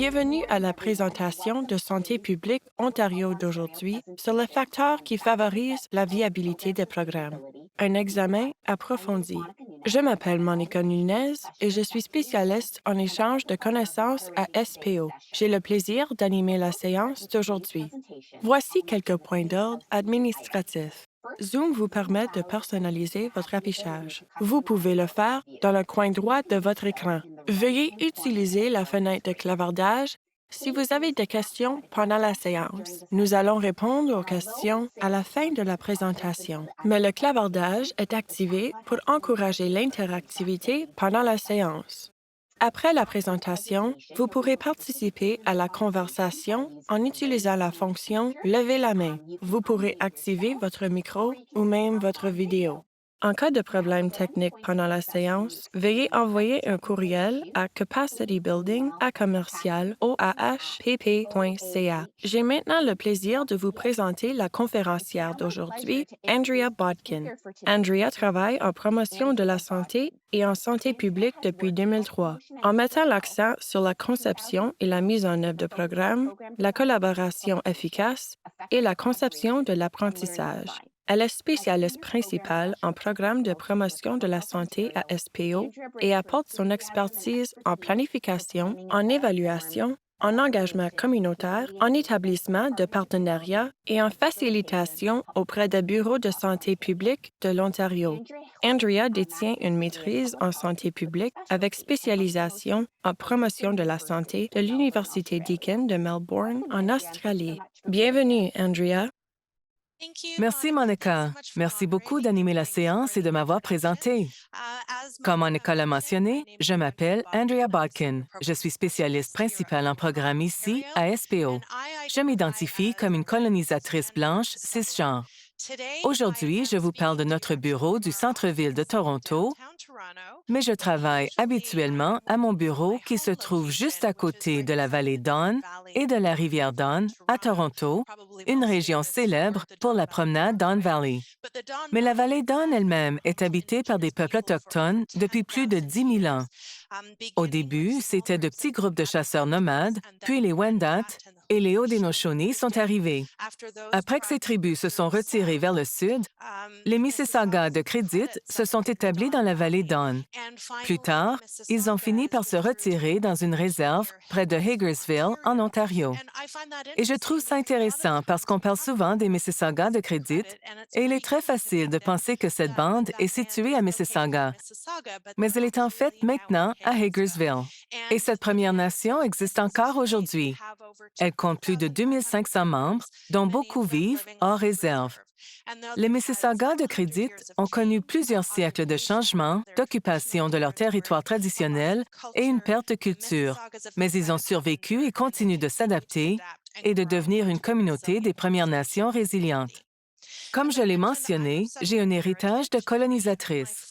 Bienvenue à la présentation de Santé publique Ontario d'aujourd'hui sur les facteurs qui favorisent la viabilité des programmes. Un examen approfondi. Je m'appelle Monica Nunez et je suis spécialiste en échange de connaissances à SPO. J'ai le plaisir d'animer la séance d'aujourd'hui. Voici quelques points d'ordre administratifs. Zoom vous permet de personnaliser votre affichage. Vous pouvez le faire dans le coin droit de votre écran. Veuillez utiliser la fenêtre de clavardage si vous avez des questions pendant la séance. Nous allons répondre aux questions à la fin de la présentation, mais le clavardage est activé pour encourager l'interactivité pendant la séance. Après la présentation, vous pourrez participer à la conversation en utilisant la fonction Levez la main. Vous pourrez activer votre micro ou même votre vidéo. En cas de problème technique pendant la séance, veuillez envoyer un courriel à capacitybuilding@oahpp.ca. J'ai maintenant le plaisir de vous présenter la conférencière d'aujourd'hui, Andrea Bodkin. Andrea travaille en promotion de la santé et en santé publique depuis 2003, en mettant l'accent sur la conception et la mise en œuvre de programmes, la collaboration efficace et la conception de l'apprentissage. Elle est spécialiste principale en programme de promotion de la santé à SPO et apporte son expertise en planification, en évaluation, en engagement communautaire, en établissement de partenariats et en facilitation auprès des bureaux de santé publique de l'Ontario. Andrea détient une maîtrise en santé publique avec spécialisation en promotion de la santé de l'Université Deakin de Melbourne, en Australie. Bienvenue, Andrea. Merci, Monica. Merci beaucoup d'animer la séance et de m'avoir présenté. Comme Monica l'a mentionné, je m'appelle Andrea Bodkin. Je suis spécialiste principale en programme ici, à SPO. Je m'identifie comme une colonisatrice blanche cisgenre. Aujourd'hui, je vous parle de notre bureau du centre-ville de Toronto, mais je travaille habituellement à mon bureau qui se trouve juste à côté de la vallée Don et de la rivière Don, à Toronto, une région célèbre pour la promenade Don Valley. Mais la vallée Don elle-même est habitée par des peuples autochtones depuis plus de 10 000 ans. Au début, c'étaient de petits groupes de chasseurs nomades, puis les Wendat et les Haudenosaunee sont arrivés. Après que ces tribus se sont retirées vers le sud, les Mississaugas de Credit se sont établis dans la vallée Don. Plus tard, ils ont fini par se retirer dans une réserve près de Hagersville, en Ontario. Et je trouve ça intéressant parce qu'on parle souvent des Mississaugas de Credit et il est très facile de penser que cette bande est située à Mississauga. Mais elle est en fait maintenant à Hagersville. Et cette Première Nation existe encore aujourd'hui. Elle compte plus de 2500 membres, dont beaucoup vivent hors réserve. Les Mississaugas de Credit ont connu plusieurs siècles de changements, d'occupation de leur territoire traditionnel et une perte de culture, mais ils ont survécu et continuent de s'adapter et de devenir une communauté des Premières Nations résilientes. Comme je l'ai mentionné, j'ai un héritage de colonisatrice.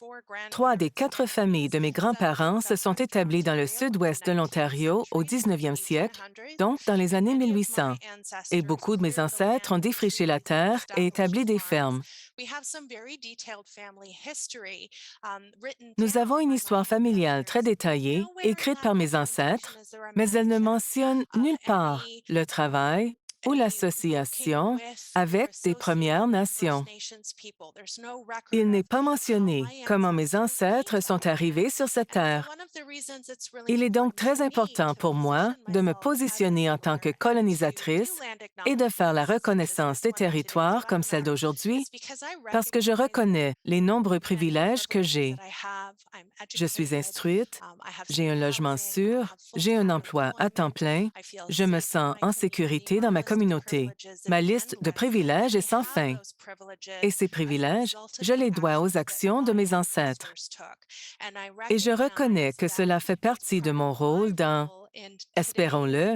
3 des 4 familles de mes grands-parents se sont établies dans le sud-ouest de l'Ontario au 19e siècle, donc dans les années 1800. Et beaucoup de mes ancêtres ont défriché la terre et établi des fermes. Nous avons une histoire familiale très détaillée, écrite par mes ancêtres, mais elle ne mentionne nulle part le travail ou l'association avec des Premières Nations. Il n'est pas mentionné comment mes ancêtres sont arrivés sur cette terre. Il est donc très important pour moi de me positionner en tant que colonisatrice et de faire la reconnaissance des territoires comme celle d'aujourd'hui parce que je reconnais les nombreux privilèges que j'ai. Je suis instruite, j'ai un logement sûr, j'ai un emploi à temps plein, je me sens en sécurité dans ma communauté. Ma liste de privilèges est sans fin. Et ces privilèges, je les dois aux actions de mes ancêtres. Et je reconnais que cela fait partie de mon rôle dans, espérons-le,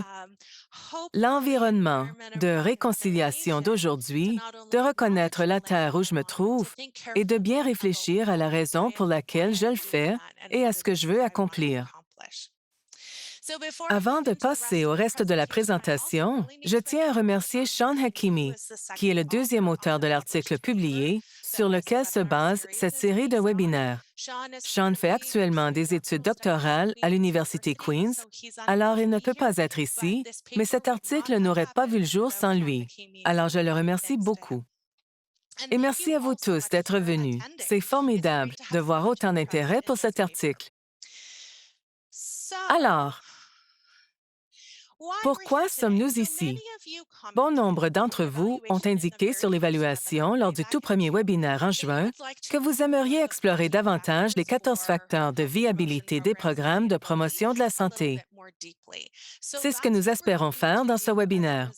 l'environnement de réconciliation d'aujourd'hui, de reconnaître la terre où je me trouve et de bien réfléchir à la raison pour laquelle je le fais et à ce que je veux accomplir. Avant de passer au reste de la présentation, je tiens à remercier Sean Hakimi, qui est le deuxième auteur de l'article publié sur lequel se base cette série de webinaires. Sean fait actuellement des études doctorales à l'Université Queen's, alors il ne peut pas être ici, mais cet article n'aurait pas vu le jour sans lui. Alors je le remercie beaucoup. Et merci à vous tous d'être venus. C'est formidable de voir autant d'intérêt pour cet article. Alors, pourquoi sommes-nous ici? Bon nombre d'entre vous ont indiqué sur l'évaluation lors du tout premier webinaire en juin que vous aimeriez explorer davantage les 14 facteurs de viabilité des programmes de promotion de la santé. C'est ce que nous espérons faire dans ce webinaire.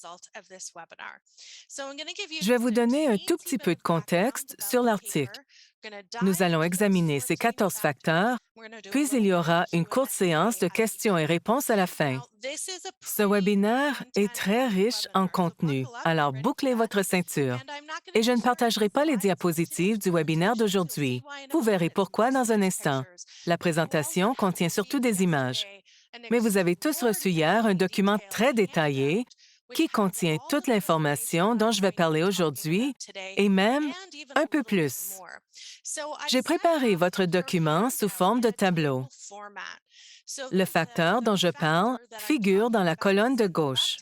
Je vais vous donner un tout petit peu de contexte sur l'article. Nous allons examiner ces 14 facteurs, puis il y aura une courte séance de questions et réponses à la fin. Ce webinaire est très riche en contenu, alors bouclez votre ceinture. Et je ne partagerai pas les diapositives du webinaire d'aujourd'hui. Vous verrez pourquoi dans un instant. La présentation contient surtout des images. Mais vous avez tous reçu hier un document très détaillé qui contient toute l'information dont je vais parler aujourd'hui et même un peu plus. J'ai préparé votre document sous forme de tableau. Le facteur dont je parle figure dans la colonne de gauche.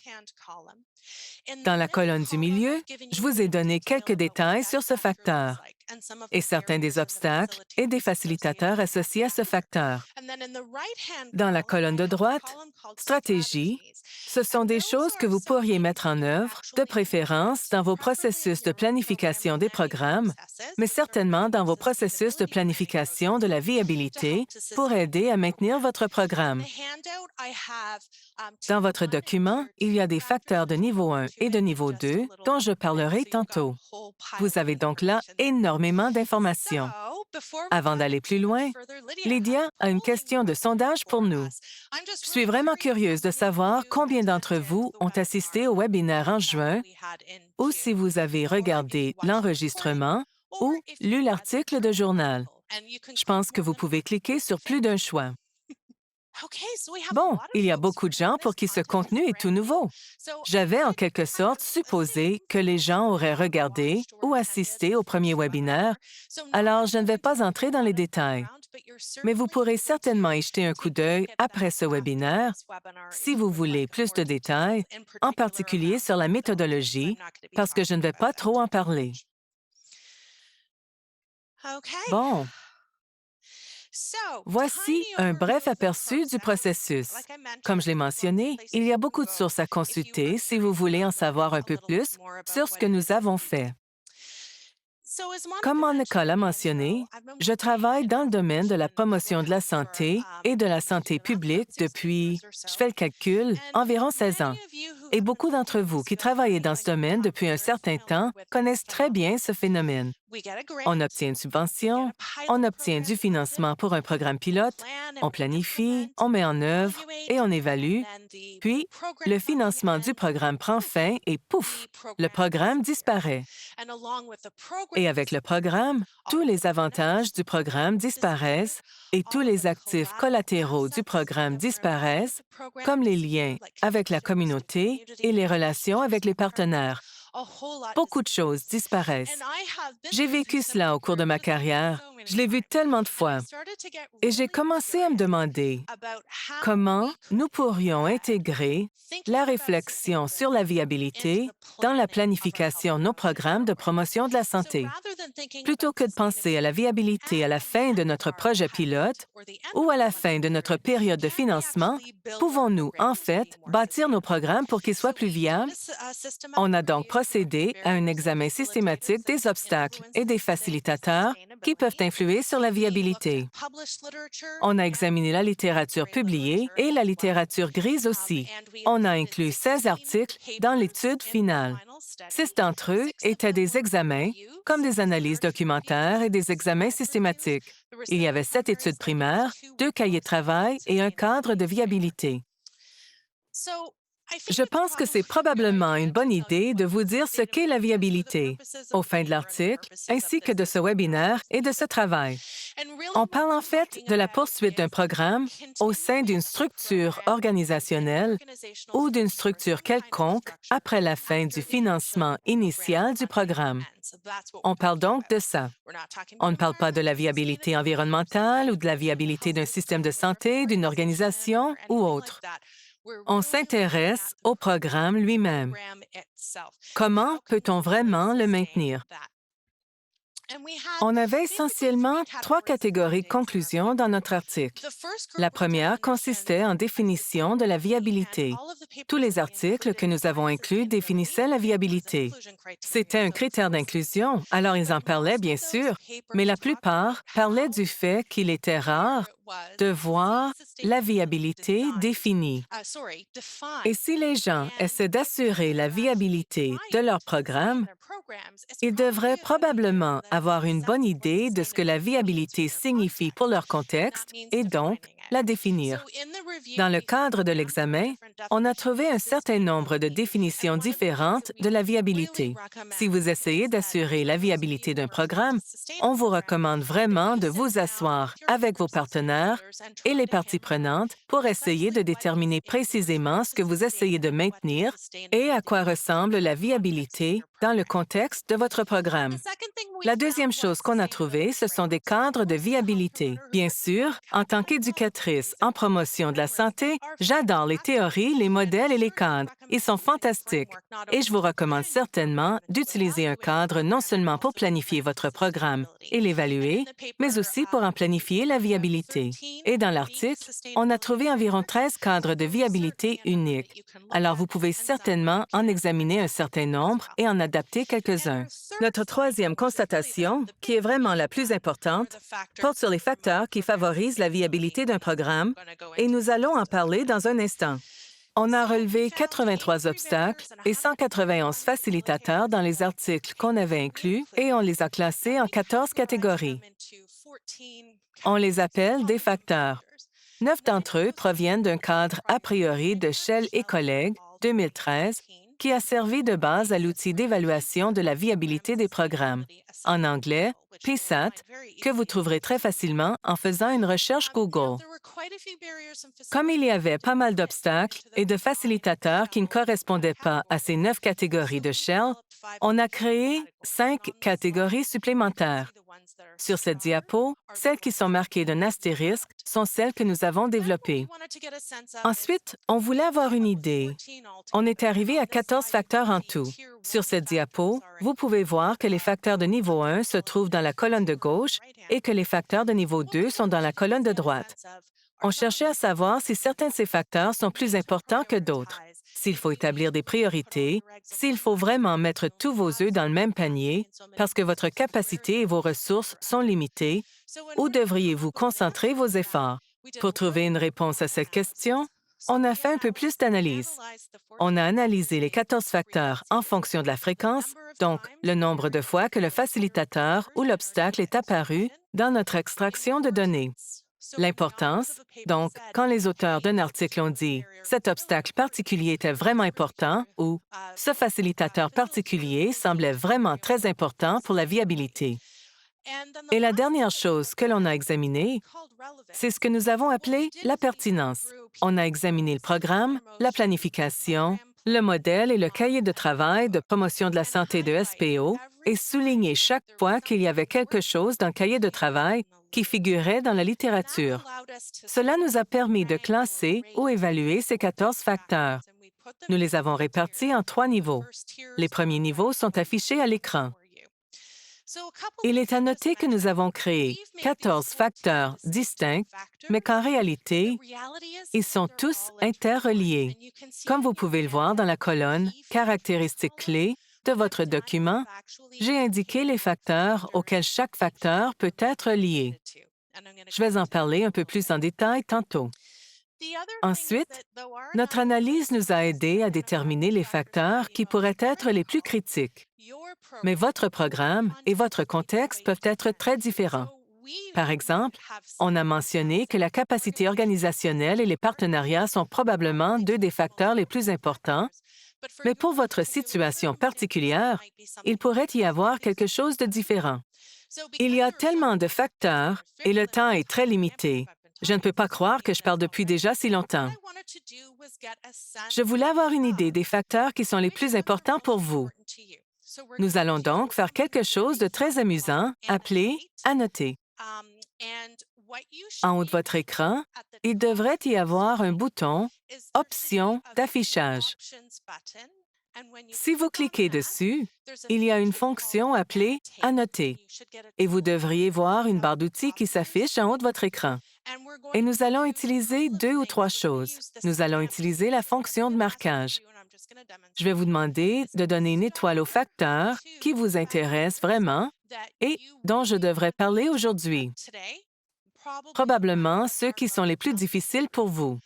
Dans la colonne du milieu, je vous ai donné quelques détails sur ce facteur et certains des obstacles et des facilitateurs associés à ce facteur. Dans la colonne de droite, stratégie, ce sont des choses que vous pourriez mettre en œuvre, de préférence dans vos processus de planification des programmes, mais certainement dans vos processus de planification de la viabilité pour aider à maintenir votre programme. Dans votre document, il y a des facteurs de niveau 1 et de niveau 2 dont je parlerai tantôt. Vous avez donc là énormément d'informations. Avant d'aller plus loin, Lydia a une question de sondage pour nous. Je suis vraiment curieuse de savoir combien d'entre vous ont assisté au webinaire en juin ou si vous avez regardé l'enregistrement ou lu l'article de journal. Je pense que vous pouvez cliquer sur plus d'un choix. Bon, il y a beaucoup de gens pour qui ce contenu est tout nouveau. J'avais en quelque sorte supposé que les gens auraient regardé ou assisté au premier webinaire, alors je ne vais pas entrer dans les détails. Mais vous pourrez certainement y jeter un coup d'œil après ce webinaire si vous voulez plus de détails, en particulier sur la méthodologie, parce que je ne vais pas trop en parler. Bon. Voici un bref aperçu du processus. Comme je l'ai mentionné, il y a beaucoup de sources à consulter si vous voulez en savoir un peu plus sur ce que nous avons fait. Comme Monica l'a mentionné, je travaille dans le domaine de la promotion de la santé et de la santé publique depuis, je fais le calcul, environ 16 ans. Et beaucoup d'entre vous qui travaillez dans ce domaine depuis un certain temps connaissent très bien ce phénomène. On obtient une subvention, on obtient du financement pour un programme pilote, on planifie, on met en œuvre et on évalue, puis le financement du programme prend fin et pouf, le programme disparaît. Et avec le programme, tous les avantages du programme disparaissent et tous les actifs collatéraux du programme disparaissent, comme les liens avec la communauté et les relations avec les partenaires. Beaucoup de choses disparaissent. J'ai vécu cela au cours de ma carrière. Je l'ai vu tellement de fois. Et j'ai commencé à me demander comment nous pourrions intégrer la réflexion sur la viabilité dans la planification de nos programmes de promotion de la santé. Plutôt que de penser à la viabilité à la fin de notre projet pilote ou à la fin de notre période de financement, pouvons-nous, en fait, bâtir nos programmes pour qu'ils soient plus viables? On a donc procédé à un examen systématique des obstacles et des facilitateurs qui peuvent influer sur la viabilité. On a examiné la littérature publiée et la littérature grise aussi. On a inclus 16 articles dans l'étude finale. 6 d'entre eux étaient des examens, comme des analyses documentaires et des examens systématiques. Il y avait 7 études primaires, 2 cahiers de travail et un cadre de viabilité. Je pense que c'est probablement une bonne idée de vous dire ce qu'est la viabilité au fin de l'article, ainsi que de ce webinaire et de ce travail. On parle en fait de la poursuite d'un programme au sein d'une structure organisationnelle ou d'une structure quelconque après la fin du financement initial du programme. On parle donc de ça. On ne parle pas de la viabilité environnementale ou de la viabilité d'un système de santé, d'une organisation ou autre. On s'intéresse au programme lui-même. Comment peut-on vraiment le maintenir? On avait essentiellement 3 catégories de conclusions dans notre article. La première consistait en définition de la viabilité. Tous les articles que nous avons inclus définissaient la viabilité. C'était un critère d'inclusion, alors ils en parlaient bien sûr, mais la plupart parlaient du fait qu'il était rare de voir la viabilité définie. Et si les gens essaient d'assurer la viabilité de leur programme, ils devraient probablement avoir une bonne idée de ce que la viabilité signifie pour leur contexte et donc la définir. Dans le cadre de l'examen, on a trouvé un certain nombre de définitions différentes de la viabilité. Si vous essayez d'assurer la viabilité d'un programme, on vous recommande vraiment de vous asseoir avec vos partenaires et les parties prenantes pour essayer de déterminer précisément ce que vous essayez de maintenir et à quoi ressemble la viabilité dans le contexte de votre programme. La deuxième chose qu'on a trouvée, ce sont des cadres de viabilité. Bien sûr, en tant qu'éducatrice en promotion de la santé, j'adore les théories, les modèles et les cadres. Ils sont fantastiques. Et je vous recommande certainement d'utiliser un cadre non seulement pour planifier votre programme et l'évaluer, mais aussi pour en planifier la viabilité. Et dans l'article, on a trouvé environ 13 cadres de viabilité uniques. Alors, vous pouvez certainement en examiner un certain nombre et en adapter quelques-uns. Notre troisième constatation, qui est vraiment la plus importante, porte sur les facteurs qui favorisent la viabilité d'un programme, et nous allons en parler dans un instant. On a relevé 83 obstacles et 191 facilitateurs dans les articles qu'on avait inclus et on les a classés en 14 catégories. On les appelle des facteurs. 9 d'entre eux proviennent d'un cadre a priori de Shell et collègues, 2013, qui a servi de base à l'outil d'évaluation de la viabilité des programmes, en anglais, PSAT, que vous trouverez très facilement en faisant une recherche Google. Comme il y avait pas mal d'obstacles et de facilitateurs qui ne correspondaient pas à ces 9 catégories de Shell, on a créé 5 catégories supplémentaires. Sur cette diapo, celles qui sont marquées d'un astérisque sont celles que nous avons développées. Ensuite, on voulait avoir une idée. On est arrivé à 14 facteurs en tout. Sur cette diapo, vous pouvez voir que les facteurs de niveau 1 se trouvent dans la colonne de gauche et que les facteurs de niveau 2 sont dans la colonne de droite. On cherchait à savoir si certains de ces facteurs sont plus importants que d'autres, s'il faut établir des priorités, s'il faut vraiment mettre tous vos œufs dans le même panier parce que votre capacité et vos ressources sont limitées, ou devriez-vous concentrer vos efforts? Pour trouver une réponse à cette question, on a fait un peu plus d'analyse. On a analysé les 14 facteurs en fonction de la fréquence, donc le nombre de fois que le facilitateur ou l'obstacle est apparu dans notre extraction de données. L'importance, donc, quand les auteurs d'un article ont dit « cet obstacle particulier était vraiment important » ou « ce facilitateur particulier semblait vraiment très important pour la viabilité ». Et la dernière chose que l'on a examinée, c'est ce que nous avons appelé la pertinence. On a examiné le programme, la planification, le modèle et le cahier de travail de promotion de la santé de SPO et souligné chaque fois qu'il y avait quelque chose dans le cahier de travail qui figurait dans la littérature. Cela nous a permis de classer ou évaluer ces 14 facteurs. Nous les avons répartis en 3 niveaux. Les premiers niveaux sont affichés à l'écran. Il est à noter que nous avons créé 14 facteurs distincts, mais qu'en réalité, ils sont tous interreliés. Comme vous pouvez le voir dans la colonne « Caractéristiques clés » de votre document, j'ai indiqué les facteurs auxquels chaque facteur peut être lié. Je vais en parler un peu plus en détail tantôt. Ensuite, notre analyse nous a aidés à déterminer les facteurs qui pourraient être les plus critiques. Mais votre programme et votre contexte peuvent être très différents. Par exemple, on a mentionné que la capacité organisationnelle et les partenariats sont probablement deux des facteurs les plus importants, mais pour votre situation particulière, il pourrait y avoir quelque chose de différent. Il y a tellement de facteurs et le temps est très limité. Je ne peux pas croire que je parle depuis déjà si longtemps. Je voulais avoir une idée des facteurs qui sont les plus importants pour vous. Nous allons donc faire quelque chose de très amusant, appelé « Annoter ». En haut de votre écran, il devrait y avoir un bouton « Options d'affichage ». Si vous cliquez dessus, il y a une fonction appelée « Annoter » et vous devriez voir une barre d'outils qui s'affiche en haut de votre écran. Et nous allons utiliser deux ou trois choses. Nous allons utiliser la fonction de marquage. Je vais vous demander de donner une étoile aux facteurs qui vous intéressent vraiment et dont je devrais parler aujourd'hui. Probablement ceux qui sont les plus difficiles pour vous.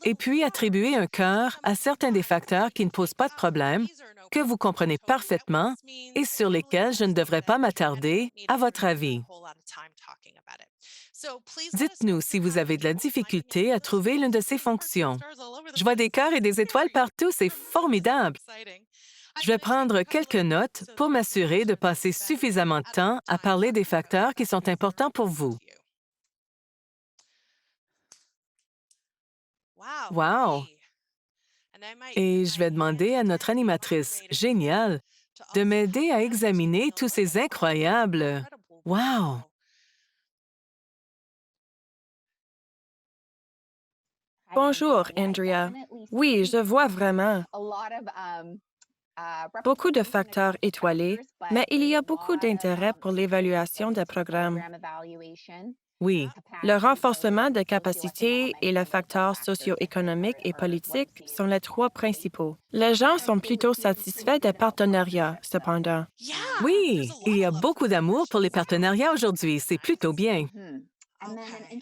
Et puis attribuer un cœur à certains des facteurs qui ne posent pas de problème, que vous comprenez parfaitement et sur lesquels je ne devrais pas m'attarder, à votre avis. Dites-nous si vous avez de la difficulté à trouver l'une de ces fonctions. Je vois des cœurs et des étoiles partout, c'est formidable! Je vais prendre quelques notes pour m'assurer de passer suffisamment de temps à parler des facteurs qui sont importants pour vous. Wow! Et je vais demander à notre animatrice géniale de m'aider à examiner tous ces incroyables... Wow! Bonjour, Andrea. Oui, je vois vraiment beaucoup de facteurs étoilés, mais il y a beaucoup d'intérêt pour l'évaluation des programmes. Oui, Le renforcement des capacités et les facteurs socio-économiques et politiques sont les trois principaux. Les gens sont plutôt satisfaits des partenariats, cependant. oui, il y a beaucoup d'amour pour les partenariats aujourd'hui, c'est plutôt bien.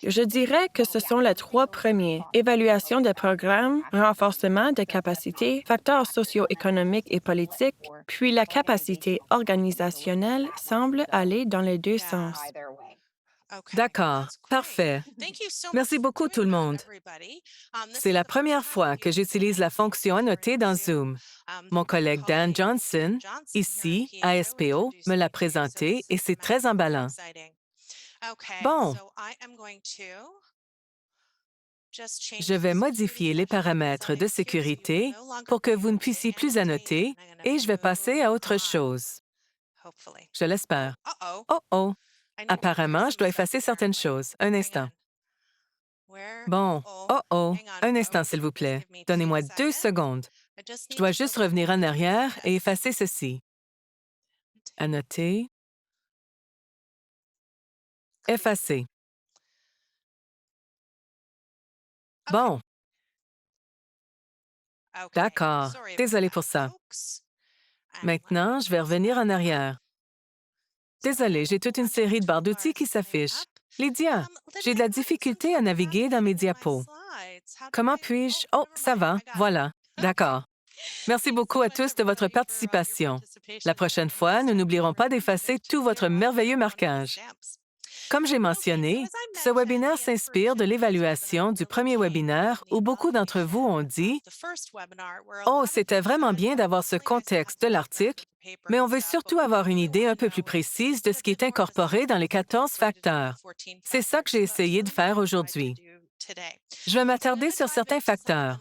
Je dirais que ce sont les trois premiers. Évaluation des programmes, renforcement des capacités, facteurs socio-économiques et politiques, puis la capacité organisationnelle semble aller dans les deux sens. D'accord, parfait. Merci beaucoup tout le monde. C'est la première fois que j'utilise la fonction Annoter dans Zoom. Mon collègue Dan Johnson, ici, à SPO, me l'a présenté et c'est très emballant. Bon, je vais modifier les paramètres de sécurité pour que vous ne puissiez plus annoter et je vais passer à autre chose. Je l'espère. Oh oh! Apparemment, je dois effacer certaines choses. Un instant. Bon, oh oh! Un instant, s'il vous plaît. Donnez-moi 2 secondes. Je dois juste revenir en arrière et effacer ceci. Annoter. Effacer. Bon. D'accord. Désolée pour ça. Maintenant, je vais revenir en arrière. Désolée, j'ai toute une série de barres d'outils qui s'affichent. Lydia, j'ai de la difficulté à naviguer dans mes diapos. Comment puis-je... Oh, ça va, voilà. D'accord. Merci beaucoup à tous de votre participation. La prochaine fois, nous n'oublierons pas d'effacer tout votre merveilleux marquage. Comme j'ai mentionné, ce webinaire s'inspire de l'évaluation du premier webinaire où beaucoup d'entre vous ont dit « Oh, c'était vraiment bien d'avoir ce contexte de l'article, mais on veut surtout avoir une idée un peu plus précise de ce qui est incorporé dans les 14 facteurs. » C'est ça que j'ai essayé de faire aujourd'hui. Je vais m'attarder sur certains facteurs.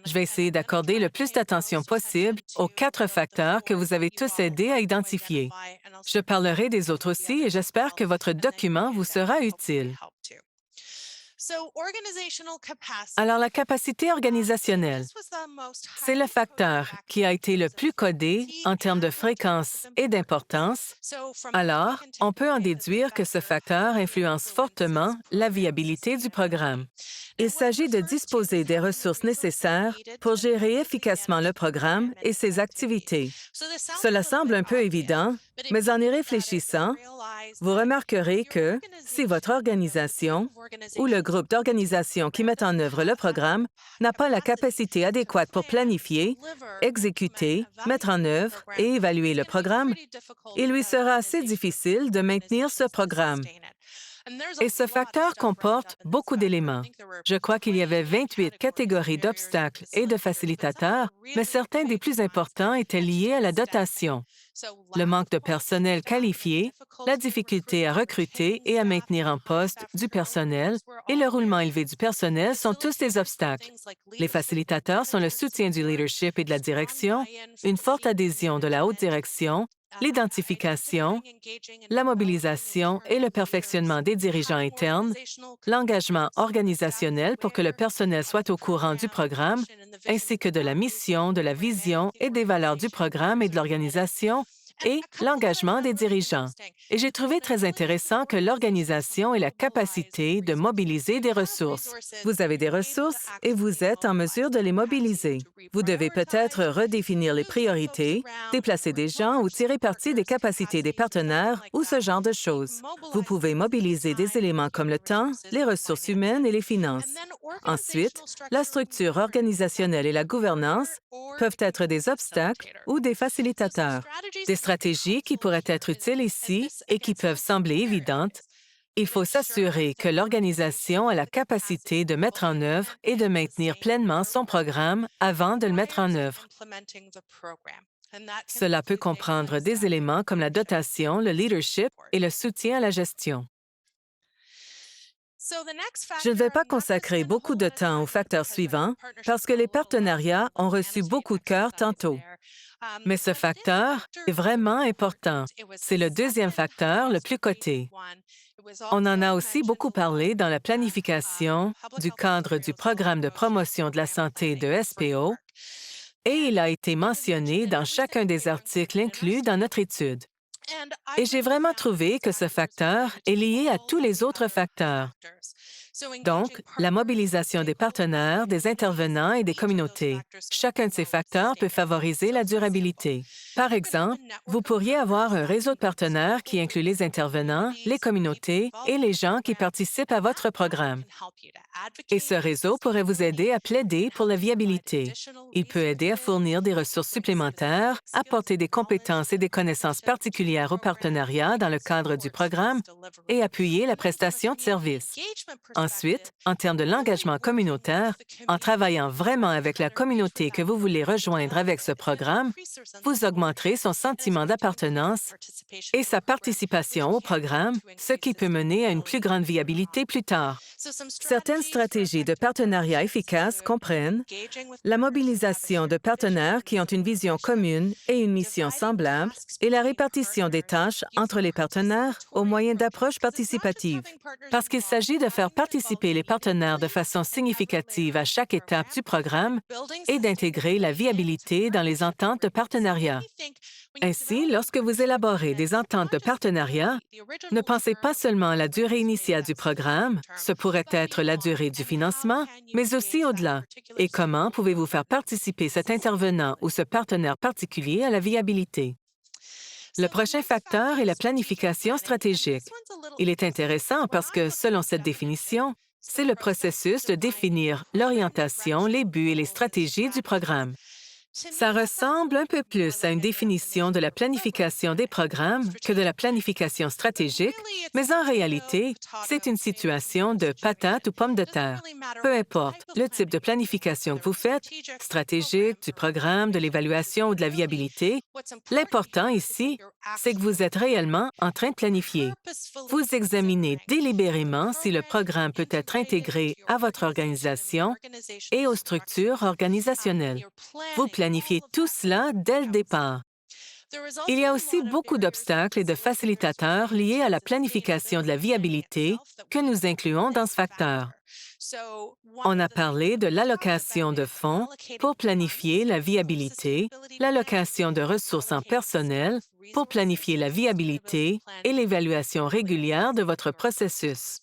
Je vais essayer d'accorder le plus d'attention possible aux 4 facteurs que vous avez tous aidés à identifier. Je parlerai des autres aussi et j'espère que votre document vous sera utile. Alors, la capacité organisationnelle, c'est le facteur qui a été le plus codé en termes de fréquence et d'importance. Alors, on peut en déduire que ce facteur influence fortement la viabilité du programme. Il s'agit de disposer des ressources nécessaires pour gérer efficacement le programme et ses activités. Cela semble un peu évident, mais en y réfléchissant, vous remarquerez que si votre organisation ou le groupe d'organisations qui met en œuvre le programme n'a pas la capacité adéquate pour planifier, exécuter, mettre en œuvre et évaluer le programme, il lui sera assez difficile de maintenir ce programme. Et ce facteur comporte beaucoup d'éléments. Je crois qu'il y avait 28 catégories d'obstacles et de facilitateurs, mais certains des plus importants étaient liés à la dotation. Le manque de personnel qualifié, la difficulté à recruter et à maintenir en poste du personnel et le roulement élevé du personnel sont tous des obstacles. Les facilitateurs sont le soutien du leadership et de la direction, une forte adhésion de la haute direction, l'identification, la mobilisation et le perfectionnement des dirigeants internes, l'engagement organisationnel pour que le personnel soit au courant du programme, ainsi que de la mission, de la vision et des valeurs du programme et de l'organisation, et l'engagement des dirigeants. Et j'ai trouvé très intéressant que l'organisation ait la capacité de mobiliser des ressources. Vous avez des ressources et vous êtes en mesure de les mobiliser. Vous devez peut-être redéfinir les priorités, déplacer des gens ou tirer parti des capacités des partenaires ou ce genre de choses. Vous pouvez mobiliser des éléments comme le temps, les ressources humaines et les finances. Ensuite, la structure organisationnelle et la gouvernance peuvent être des obstacles ou des facilitateurs. Des stratégies qui pourraient être utiles ici et qui peuvent sembler évidentes. Il faut s'assurer que l'organisation a la capacité de mettre en œuvre et de maintenir pleinement son programme avant de le mettre en œuvre. Cela peut comprendre des éléments comme la dotation, le leadership et le soutien à la gestion. Je ne vais pas consacrer beaucoup de temps au facteur suivant parce que les partenariats ont reçu beaucoup de cœur tantôt. Mais ce facteur est vraiment important. C'est le deuxième facteur le plus coté. On en a aussi beaucoup parlé dans la planification du cadre du programme de promotion de la santé de SPO et il a été mentionné dans chacun des articles inclus dans notre étude. Et j'ai vraiment trouvé que ce facteur est lié à tous les autres facteurs. Donc, la mobilisation des partenaires, des intervenants et des communautés. Chacun de ces facteurs peut favoriser la durabilité. Par exemple, vous pourriez avoir un réseau de partenaires qui inclut les intervenants, les communautés et les gens qui participent à votre programme. Et ce réseau pourrait vous aider à plaider pour la viabilité. Il peut aider à fournir des ressources supplémentaires, apporter des compétences et des connaissances particulières au partenariat dans le cadre du programme et appuyer la prestation de services. Ensuite, en termes de l'engagement communautaire, en travaillant vraiment avec la communauté que vous voulez rejoindre avec ce programme, vous augmenterez son sentiment d'appartenance et sa participation au programme, ce qui peut mener à une plus grande viabilité plus tard. Certaines stratégies de partenariat efficaces comprennent la mobilisation de partenaires qui ont une vision commune et une mission semblable et la répartition des tâches entre les partenaires au moyen d'approches participatives. Parce qu'il s'agit de faire participer les partenaires de façon significative à chaque étape du programme et d'intégrer la viabilité dans les ententes de partenariat. Ainsi, lorsque vous élaborez des ententes de partenariat, ne pensez pas seulement à la durée initiale du programme, ce pourrait être la durée du financement, mais aussi au-delà. Et comment pouvez-vous faire participer cet intervenant ou ce partenaire particulier à la viabilité? Le prochain facteur est la planification stratégique. Il est intéressant parce que, selon cette définition, c'est le processus de définir l'orientation, les buts et les stratégies du programme. Ça ressemble un peu plus à une définition de la planification des programmes que de la planification stratégique, mais en réalité, c'est une situation de patate ou pomme de terre. Peu importe le type de planification que vous faites, stratégique, du programme, de l'évaluation ou de la viabilité, l'important ici, c'est que vous êtes réellement en train de planifier. Vous examinez délibérément si le programme peut être intégré à votre organisation et aux structures organisationnelles. Vous planifiez tout cela dès le départ. Il y a aussi beaucoup d'obstacles et de facilitateurs liés à la planification de la viabilité que nous incluons dans ce facteur. On a parlé de l'allocation de fonds pour planifier la viabilité, l'allocation de ressources en personnel pour planifier la viabilité et l'évaluation régulière de votre processus.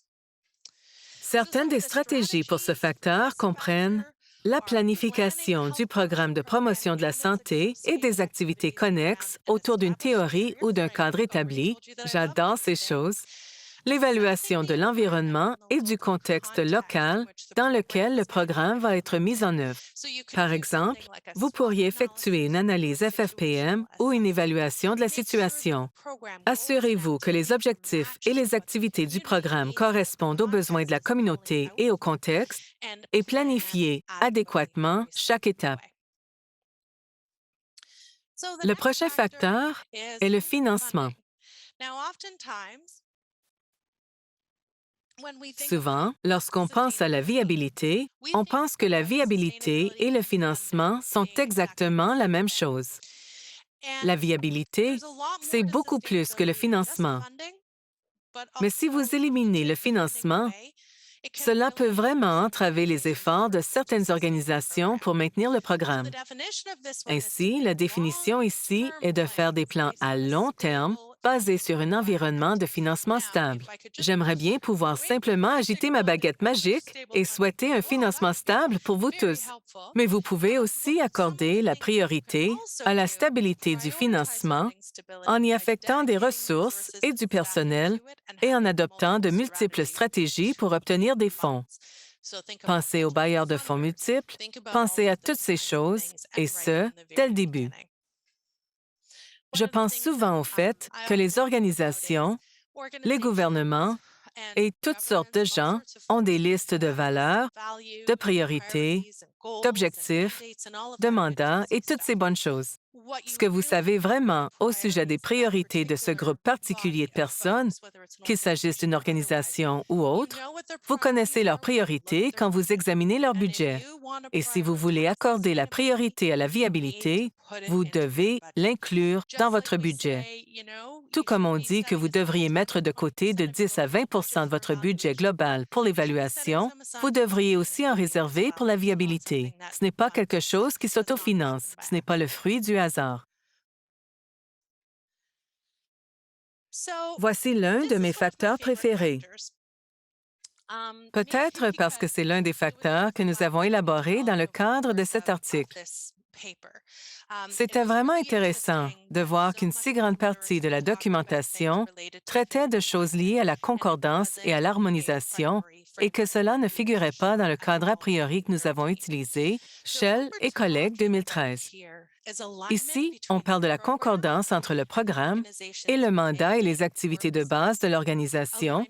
Certaines des stratégies pour ce facteur comprennent la planification du programme de promotion de la santé et des activités connexes autour d'une théorie ou d'un cadre établi. J'adore ces choses. L'évaluation de l'environnement et du contexte local dans lequel le programme va être mis en œuvre. Par exemple, vous pourriez effectuer une analyse FFPM ou une évaluation de la situation. Assurez-vous que les objectifs et les activités du programme correspondent aux besoins de la communauté et au contexte et planifiez adéquatement chaque étape. Le prochain facteur est le financement. Souvent, lorsqu'on pense à la viabilité, on pense que la viabilité et le financement sont exactement la même chose. La viabilité, c'est beaucoup plus que le financement. Mais si vous éliminez le financement, cela peut vraiment entraver les efforts de certaines organisations pour maintenir le programme. Ainsi, la définition ici est de faire des plans à long terme basés sur un environnement de financement stable. J'aimerais bien pouvoir simplement agiter ma baguette magique et souhaiter un financement stable pour vous tous. Mais vous pouvez aussi accorder la priorité à la stabilité du financement en y affectant des ressources et du personnel et en adoptant de multiples stratégies pour obtenir des fonds. Pensez aux bailleurs de fonds multiples, pensez à toutes ces choses, et ce, dès le début. Je pense souvent au fait que les organisations, les gouvernements et toutes sortes de gens ont des listes de valeurs, de priorités, d'objectifs, de mandats et toutes ces bonnes choses. Ce que vous savez vraiment au sujet des priorités de ce groupe particulier de personnes, qu'il s'agisse d'une organisation ou autre, vous connaissez leurs priorités quand vous examinez leur budget. Et si vous voulez accorder la priorité à la viabilité, vous devez l'inclure dans votre budget. Tout comme on dit que vous devriez mettre de côté de 10 à 20 de votre budget global pour l'évaluation, vous devriez aussi en réserver pour la viabilité. Ce n'est pas quelque chose qui s'autofinance. Ce n'est pas le fruit du hasard. Voici l'un de mes facteurs préférés. Peut-être parce que c'est l'un des facteurs que nous avons élaborés dans le cadre de cet article. C'était vraiment intéressant de voir qu'une si grande partie de la documentation traitait de choses liées à la concordance et à l'harmonisation et que cela ne figurait pas dans le cadre a priori que nous avons utilisé, Shell et collègues 2013. Ici, on parle de la concordance entre le programme et le mandat et les activités de base de l'organisation,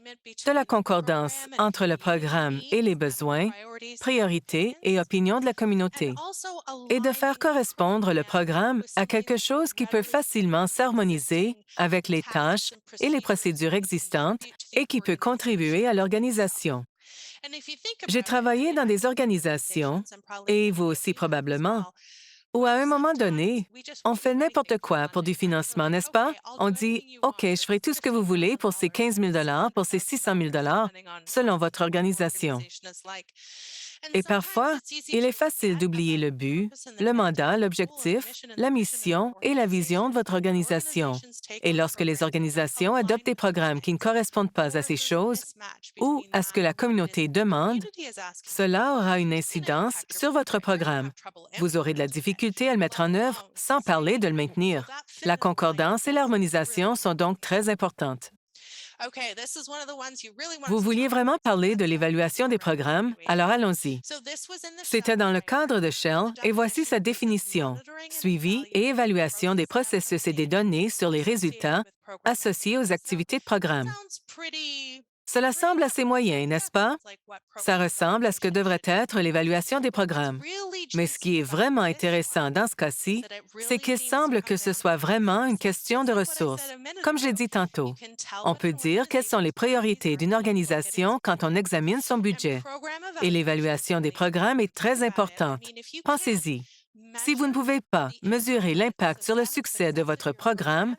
de la concordance entre le programme et les besoins, priorités et opinions de la communauté, et de faire correspondre le programme à quelque chose qui peut facilement s'harmoniser avec les tâches et les procédures existantes et qui peut contribuer à l'organisation. J'ai travaillé dans des organisations, et vous aussi probablement, où à un moment donné, on fait n'importe quoi pour du financement, n'est-ce pas? On dit, OK, je ferai tout ce que vous voulez pour ces 15 000 pour ces 600 000 selon votre organisation. Et parfois, il est facile d'oublier le but, le mandat, l'objectif, la mission et la vision de votre organisation. Et lorsque les organisations adoptent des programmes qui ne correspondent pas à ces choses ou à ce que la communauté demande, cela aura une incidence sur votre programme. Vous aurez de la difficulté à le mettre en œuvre, sans parler de le maintenir. La concordance et l'harmonisation sont donc très importantes. Vous vouliez vraiment parler de l'évaluation des programmes, alors allons-y. C'était dans le cadre de Shell et voici sa définition. Suivi et évaluation des processus et des données sur les résultats associés aux activités de programme. Cela semble assez moyen, n'est-ce pas? Ça ressemble à ce que devrait être l'évaluation des programmes. Mais ce qui est vraiment intéressant dans ce cas-ci, c'est qu'il semble que ce soit vraiment une question de ressources. Comme j'ai dit tantôt, on peut dire quelles sont les priorités d'une organisation quand on examine son budget. Et l'évaluation des programmes est très importante. Pensez-y. Si vous ne pouvez pas mesurer l'impact sur le succès de votre programme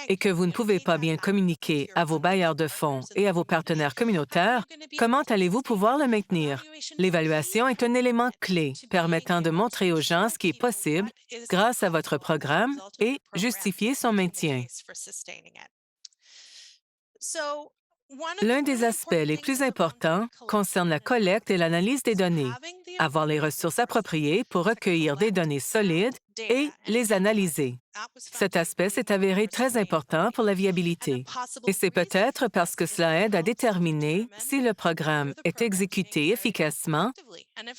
et que vous ne pouvez pas bien communiquer à vos bailleurs de fonds et à vos partenaires communautaires, comment allez-vous pouvoir le maintenir? L'évaluation est un élément clé permettant de montrer aux gens ce qui est possible grâce à votre programme et justifier son maintien. L'un des aspects les plus importants concerne la collecte et l'analyse des données. avoir les ressources appropriées pour recueillir des données solides et les analyser. Cet aspect s'est avéré très important pour la viabilité. Et c'est peut-être parce que cela aide à déterminer si le programme est exécuté efficacement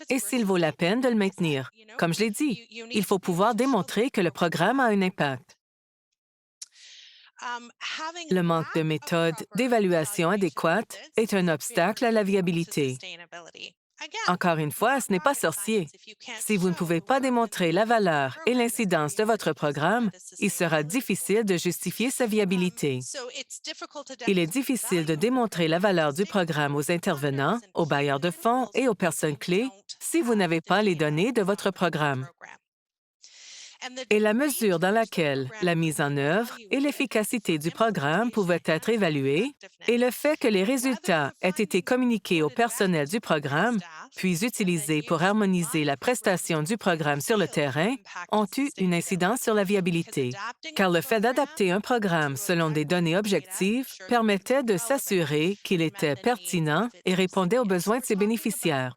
et s'il vaut la peine de le maintenir. Comme je l'ai dit, il faut pouvoir démontrer que le programme a un impact. Le manque de méthodes d'évaluation adéquates est un obstacle à la viabilité. Encore une fois, ce n'est pas sorcier. Si vous ne pouvez pas démontrer la valeur et l'incidence de votre programme, il sera difficile de justifier sa viabilité. Il est difficile de démontrer la valeur du programme aux intervenants, aux bailleurs de fonds et aux personnes clés si vous n'avez pas les données de votre programme. Et la mesure dans laquelle la mise en œuvre et l'efficacité du programme pouvaient être évaluées et le fait que les résultats aient été communiqués au personnel du programme, puis utilisés pour harmoniser la prestation du programme sur le terrain, ont eu une incidence sur la viabilité. Car le fait d'adapter un programme selon des données objectives permettait de s'assurer qu'il était pertinent et répondait aux besoins de ses bénéficiaires.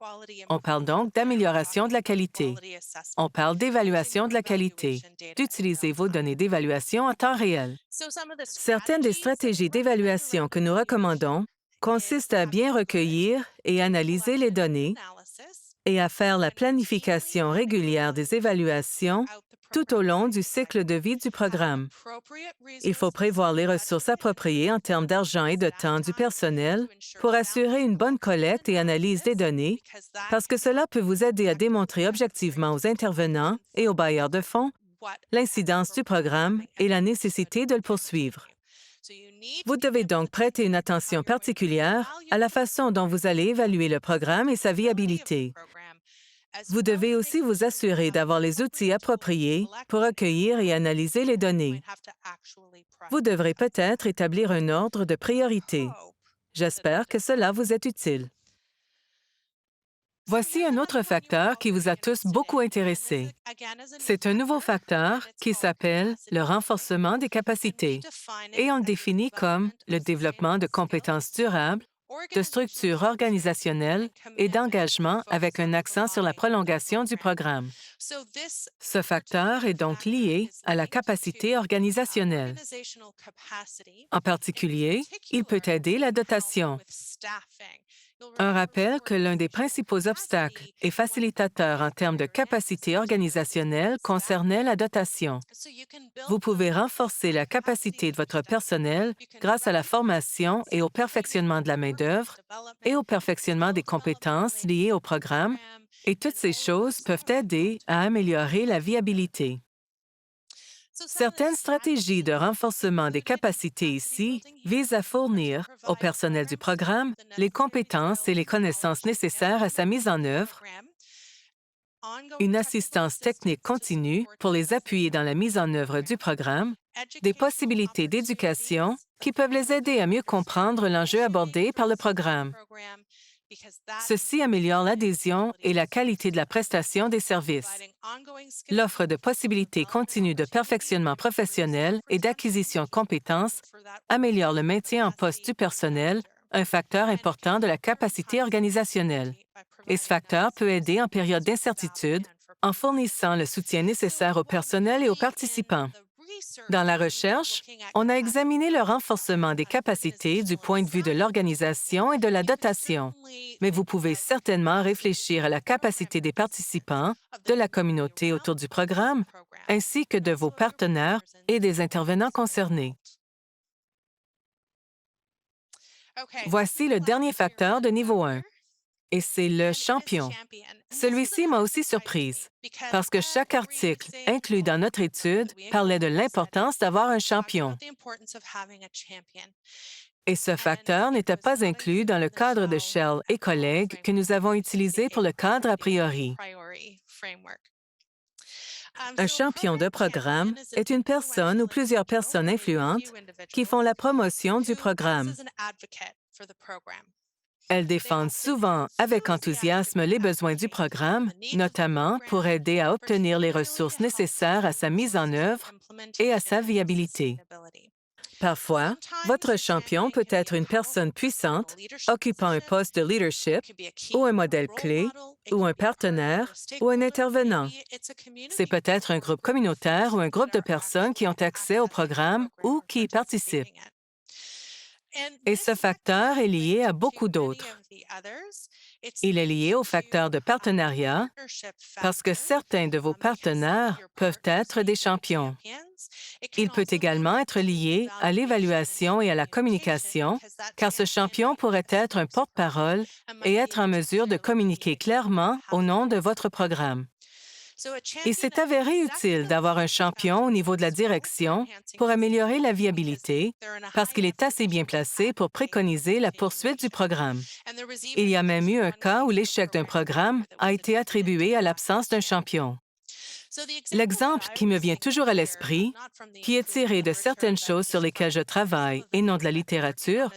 On parle donc d'amélioration de la qualité. On parle d'évaluation de la qualité, d'utiliser vos données d'évaluation en temps réel. Certaines des stratégies d'évaluation que nous recommandons consistent à bien recueillir et analyser les données et à faire la planification régulière des évaluations tout au long du cycle de vie du programme. Il faut prévoir les ressources appropriées en termes d'argent et de temps du personnel pour assurer une bonne collecte et analyse des données, parce que cela peut vous aider à démontrer objectivement aux intervenants et aux bailleurs de fonds l'incidence du programme et la nécessité de le poursuivre. Vous devez donc prêter une attention particulière à la façon dont vous allez évaluer le programme et sa viabilité. Vous devez aussi vous assurer d'avoir les outils appropriés pour recueillir et analyser les données. Vous devrez peut-être établir un ordre de priorité. J'espère que cela vous est utile. Voici un autre facteur qui vous a tous beaucoup intéressé. C'est un nouveau facteur qui s'appelle le renforcement des capacités et on le définit comme le développement de compétences durables, de structures organisationnelles et d'engagement avec un accent sur la prolongation du programme. Ce facteur est donc lié à la capacité organisationnelle. En particulier, il peut aider la dotation. Un rappel que l'un des principaux obstacles et facilitateurs en termes de capacité organisationnelle concernait la dotation. Vous pouvez renforcer la capacité de votre personnel grâce à la formation et au perfectionnement de la main-d'œuvre et au perfectionnement des compétences liées au programme, et toutes ces choses peuvent aider à améliorer la viabilité. Certaines stratégies de renforcement des capacités ici visent à fournir au personnel du programme les compétences et les connaissances nécessaires à sa mise en œuvre, une assistance technique continue pour les appuyer dans la mise en œuvre du programme, des possibilités d'éducation qui peuvent les aider à mieux comprendre l'enjeu abordé par le programme. Ceci améliore l'adhésion et la qualité de la prestation des services. L'offre de possibilités continues de perfectionnement professionnel et d'acquisition de compétences améliore le maintien en poste du personnel, un facteur important de la capacité organisationnelle. Et ce facteur peut aider en période d'incertitude en fournissant le soutien nécessaire au personnel et aux participants. Dans la recherche, on a examiné le renforcement des capacités du point de vue de l'organisation et de la dotation, mais vous pouvez certainement réfléchir à la capacité des participants, de la communauté autour du programme, ainsi que de vos partenaires et des intervenants concernés. Voici le dernier facteur de niveau 1, et c'est le champion. Celui-ci m'a aussi surprise, parce que chaque article inclus dans notre étude parlait de l'importance d'avoir un champion. Et ce facteur n'était pas inclus dans le cadre de Shell et collègues que nous avons utilisé pour le cadre a priori. Un champion de programme est une personne ou plusieurs personnes influentes qui font la promotion du programme. Elles défendent souvent avec enthousiasme les besoins du programme, notamment pour aider à obtenir les ressources nécessaires à sa mise en œuvre et à sa viabilité. Parfois, votre champion peut être une personne puissante, occupant un poste de leadership, ou un modèle clé, ou un partenaire, ou un intervenant. C'est peut-être un groupe communautaire ou un groupe de personnes qui ont accès au programme ou qui y participent. Et ce facteur est lié à beaucoup d'autres. Il est lié au facteur de partenariat parce que certains de vos partenaires peuvent être des champions. Il peut également être lié à l'évaluation et à la communication, car ce champion pourrait être un porte-parole et être en mesure de communiquer clairement au nom de votre programme. Il s'est avéré utile d'avoir un champion au niveau de la direction pour améliorer la viabilité parce qu'il est assez bien placé pour préconiser la poursuite du programme. Il y a même eu un cas où l'échec d'un programme a été attribué à l'absence d'un champion. L'exemple qui me vient toujours à l'esprit, qui est tiré de certaines choses sur lesquelles je travaille et non de la littérature,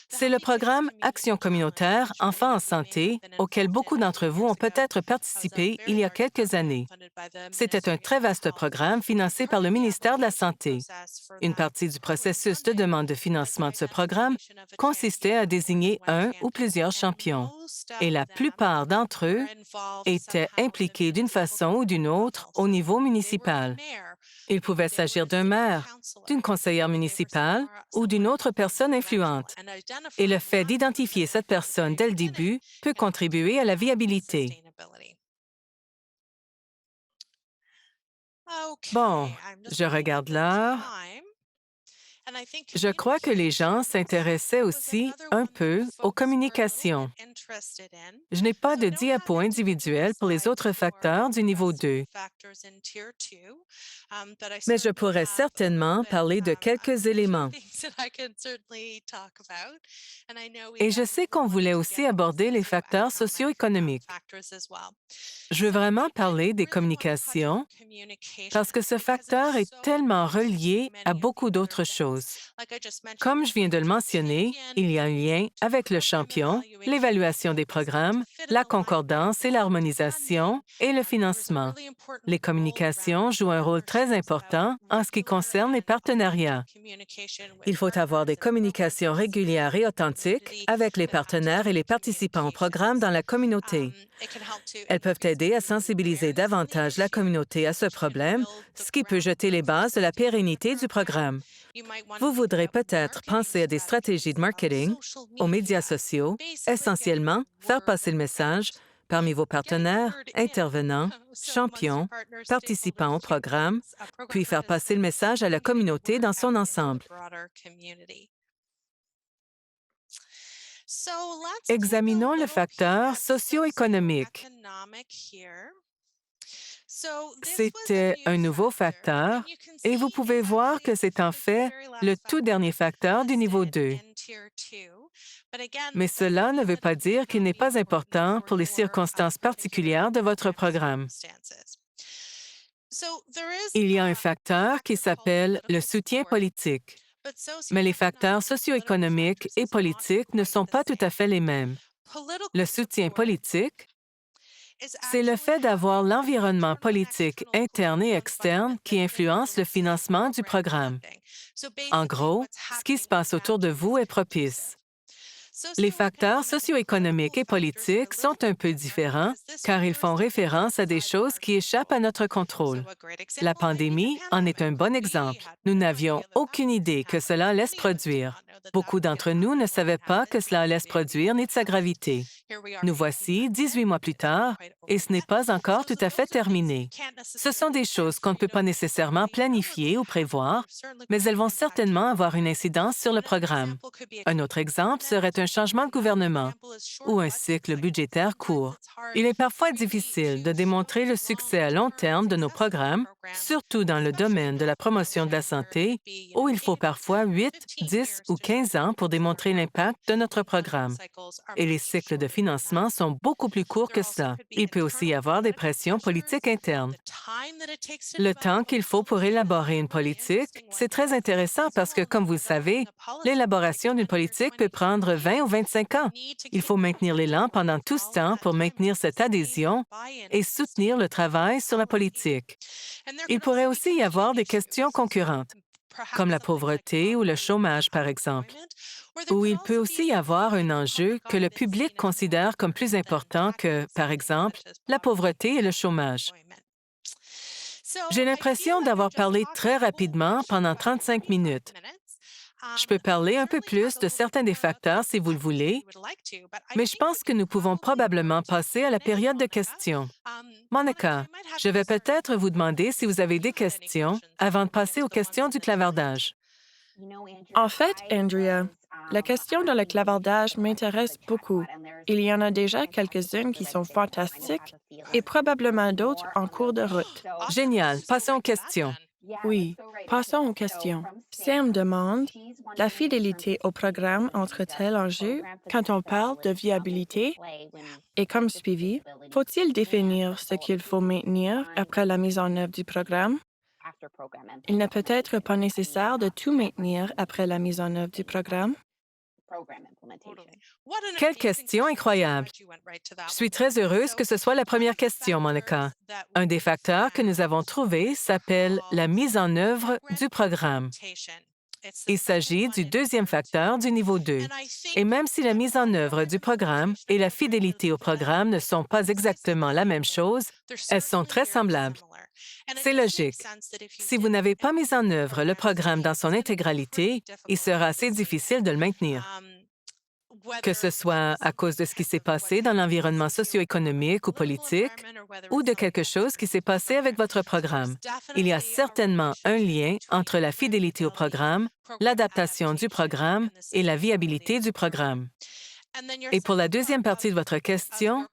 c'est le programme Action communautaire Enfants en santé, auquel beaucoup d'entre vous ont peut-être participé il y a quelques années. C'était un très vaste programme financé par le ministère de la Santé. Une partie du processus de demande de financement de ce programme consistait à désigner un ou plusieurs champions, et la plupart d'entre eux étaient impliqués d'une façon ou d'une autre au niveau municipal. Il pouvait s'agir d'un maire, d'une conseillère municipale ou d'une autre personne influente. Et le fait d'identifier cette personne dès le début peut contribuer à la viabilité. Bon, je regarde l'heure. Je crois que les gens s'intéressaient aussi un peu aux communications. Je n'ai pas de diapo individuelle pour les autres facteurs du niveau 2, mais je pourrais certainement parler de quelques éléments. Et je sais qu'on voulait aussi aborder les facteurs socio-économiques. Je veux vraiment parler des communications parce que ce facteur est tellement relié à beaucoup d'autres choses. Comme je viens de le mentionner, il y a un lien avec le champion, l'évaluation des programmes, la concordance et l'harmonisation et le financement. Les communications jouent un rôle très important en ce qui concerne les partenariats. Il faut avoir des communications régulières et authentiques avec les partenaires et les participants au programme dans la communauté. Elles peuvent aider à sensibiliser davantage la communauté à ce problème, ce qui peut jeter les bases de la pérennité du programme. Vous voudrez peut-être penser à des stratégies de marketing, aux médias sociaux, essentiellement faire passer le message parmi vos partenaires, intervenants, champions, participants au programme, puis faire passer le message à la communauté dans son ensemble. Examinons le facteur socio-économique. C'était un nouveau facteur et vous pouvez voir que c'est en fait le tout dernier facteur du niveau 2. Mais cela ne veut pas dire qu'il n'est pas important pour les circonstances particulières de votre programme. Il y a un facteur qui s'appelle le soutien politique. Mais les facteurs socio-économiques et politiques ne sont pas tout à fait les mêmes. Le soutien politique, c'est le fait d'avoir l'environnement politique interne et externe qui influence le financement du programme. En gros, ce qui se passe autour de vous est propice. Les facteurs socio-économiques et politiques sont un peu différents car ils font référence à des choses qui échappent à notre contrôle. La pandémie en est un bon exemple. Nous n'avions aucune idée que cela allait se produire. Beaucoup d'entre nous ne savaient pas que cela allait se produire ni de sa gravité. Nous voici 18 mois plus tard et ce n'est pas encore tout à fait terminé. Ce sont des choses qu'on ne peut pas nécessairement planifier ou prévoir, mais elles vont certainement avoir une incidence sur le programme. Un autre exemple serait un changement de gouvernement ou un cycle budgétaire court. Il est parfois difficile de démontrer le succès à long terme de nos programmes, surtout dans le domaine de la promotion de la santé, où il faut parfois 8, 10 ou 15 ans pour démontrer l'impact de notre programme. Et les cycles de financement sont beaucoup plus courts que cela. Il peut aussi y avoir des pressions politiques internes. Le temps qu'il faut pour élaborer une politique, c'est très intéressant parce que, comme vous le savez, l'élaboration d'une politique peut prendre 20 ou 25 ans. Il faut maintenir l'élan pendant tout ce temps pour maintenir cette adhésion et soutenir le travail sur la politique. Il pourrait aussi y avoir des questions concurrentes. comme la pauvreté ou le chômage, par exemple. Ou il peut aussi y avoir un enjeu que le public considère comme plus important que, par exemple, la pauvreté et le chômage. J'ai l'impression d'avoir parlé très rapidement pendant 35 minutes. Je peux parler un peu plus de certains des facteurs si vous le voulez, mais je pense que nous pouvons probablement passer à la période de questions. Monica, je vais peut-être vous demander si vous avez des questions avant de passer aux questions du clavardage. En fait, Andrea, la question dans le clavardage m'intéresse beaucoup. Il y en a déjà quelques-unes qui sont fantastiques et probablement d'autres en cours de route. Génial. Passons aux questions. Oui, passons aux questions. Sam demande, la fidélité au programme entre-t-elle en jeu quand on parle de viabilité? Et comme suivi, faut-il définir ce qu'il faut maintenir après la mise en œuvre du programme? Il n'est peut-être pas nécessaire de tout maintenir après la mise en œuvre du programme. Quelle question incroyable! Je suis très heureuse que ce soit la première question, Monica. Un des facteurs que nous avons trouvé s'appelle la mise en œuvre du programme. Il s'agit du deuxième facteur du niveau 2. Et même si la mise en œuvre du programme et la fidélité au programme ne sont pas exactement la même chose, elles sont très semblables. C'est logique. Si vous n'avez pas mis en œuvre le programme dans son intégralité, il sera assez difficile de le maintenir. Que ce soit à cause de ce qui s'est passé dans l'environnement socio-économique ou politique, ou de quelque chose qui s'est passé avec votre programme. Il y a certainement un lien entre la fidélité au programme, l'adaptation du programme et la viabilité du programme. Et pour la deuxième partie de votre question,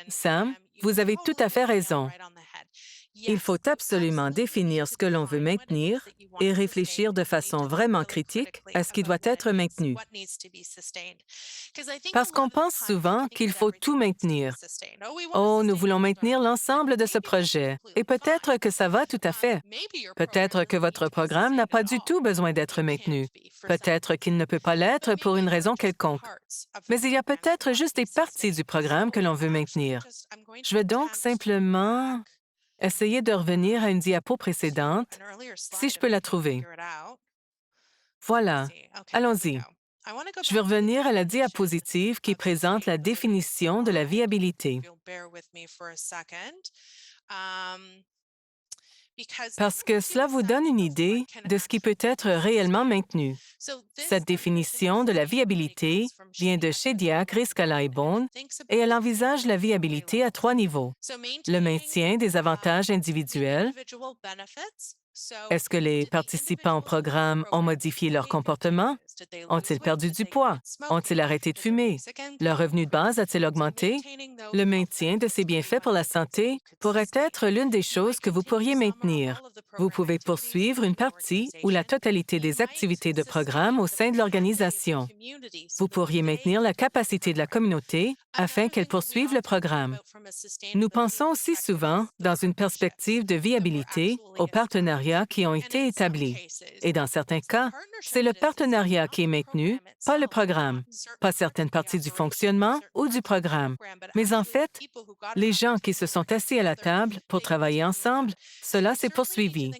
Sam, vous avez tout à fait raison. Il faut absolument définir ce que l'on veut maintenir et réfléchir de façon vraiment critique à ce qui doit être maintenu. Parce qu'on pense souvent qu'il faut tout maintenir. Oh, nous voulons maintenir l'ensemble de ce projet. Et peut-être que ça va tout à fait. Peut-être que votre programme n'a pas du tout besoin d'être maintenu. Peut-être qu'il ne peut pas l'être pour une raison quelconque. Mais il y a peut-être juste des parties du programme que l'on veut maintenir. Je vais donc simplement essayer de revenir à une diapo précédente, si je peux la trouver. Voilà. Allons-y. Je vais revenir à la diapositive qui présente la définition de la viabilité. Parce que cela vous donne une idée de ce qui peut être réellement maintenu. Cette définition de la viabilité vient de Shediac, Riskala et Bone, et elle envisage la viabilité à 3 niveaux. Le maintien des avantages individuels. Est-ce que les participants au programme ont modifié leur comportement? Ont-ils perdu du poids? Ont-ils arrêté de fumer? Leur revenu de base a-t-il augmenté? Le maintien de ces bienfaits pour la santé pourrait être l'une des choses que vous pourriez maintenir. Vous pouvez poursuivre une partie ou la totalité des activités de programme au sein de l'organisation. Vous pourriez maintenir la capacité de la communauté afin qu'elle poursuive le programme. Nous pensons aussi souvent, dans une perspective de viabilité, aux partenariats qui ont été établis. Et dans certains cas, c'est le partenariat qui est maintenu, pas le programme, pas certaines parties du fonctionnement ou du programme. Mais en fait, les gens qui se sont assis à la table pour travailler ensemble, cela s'est poursuivi.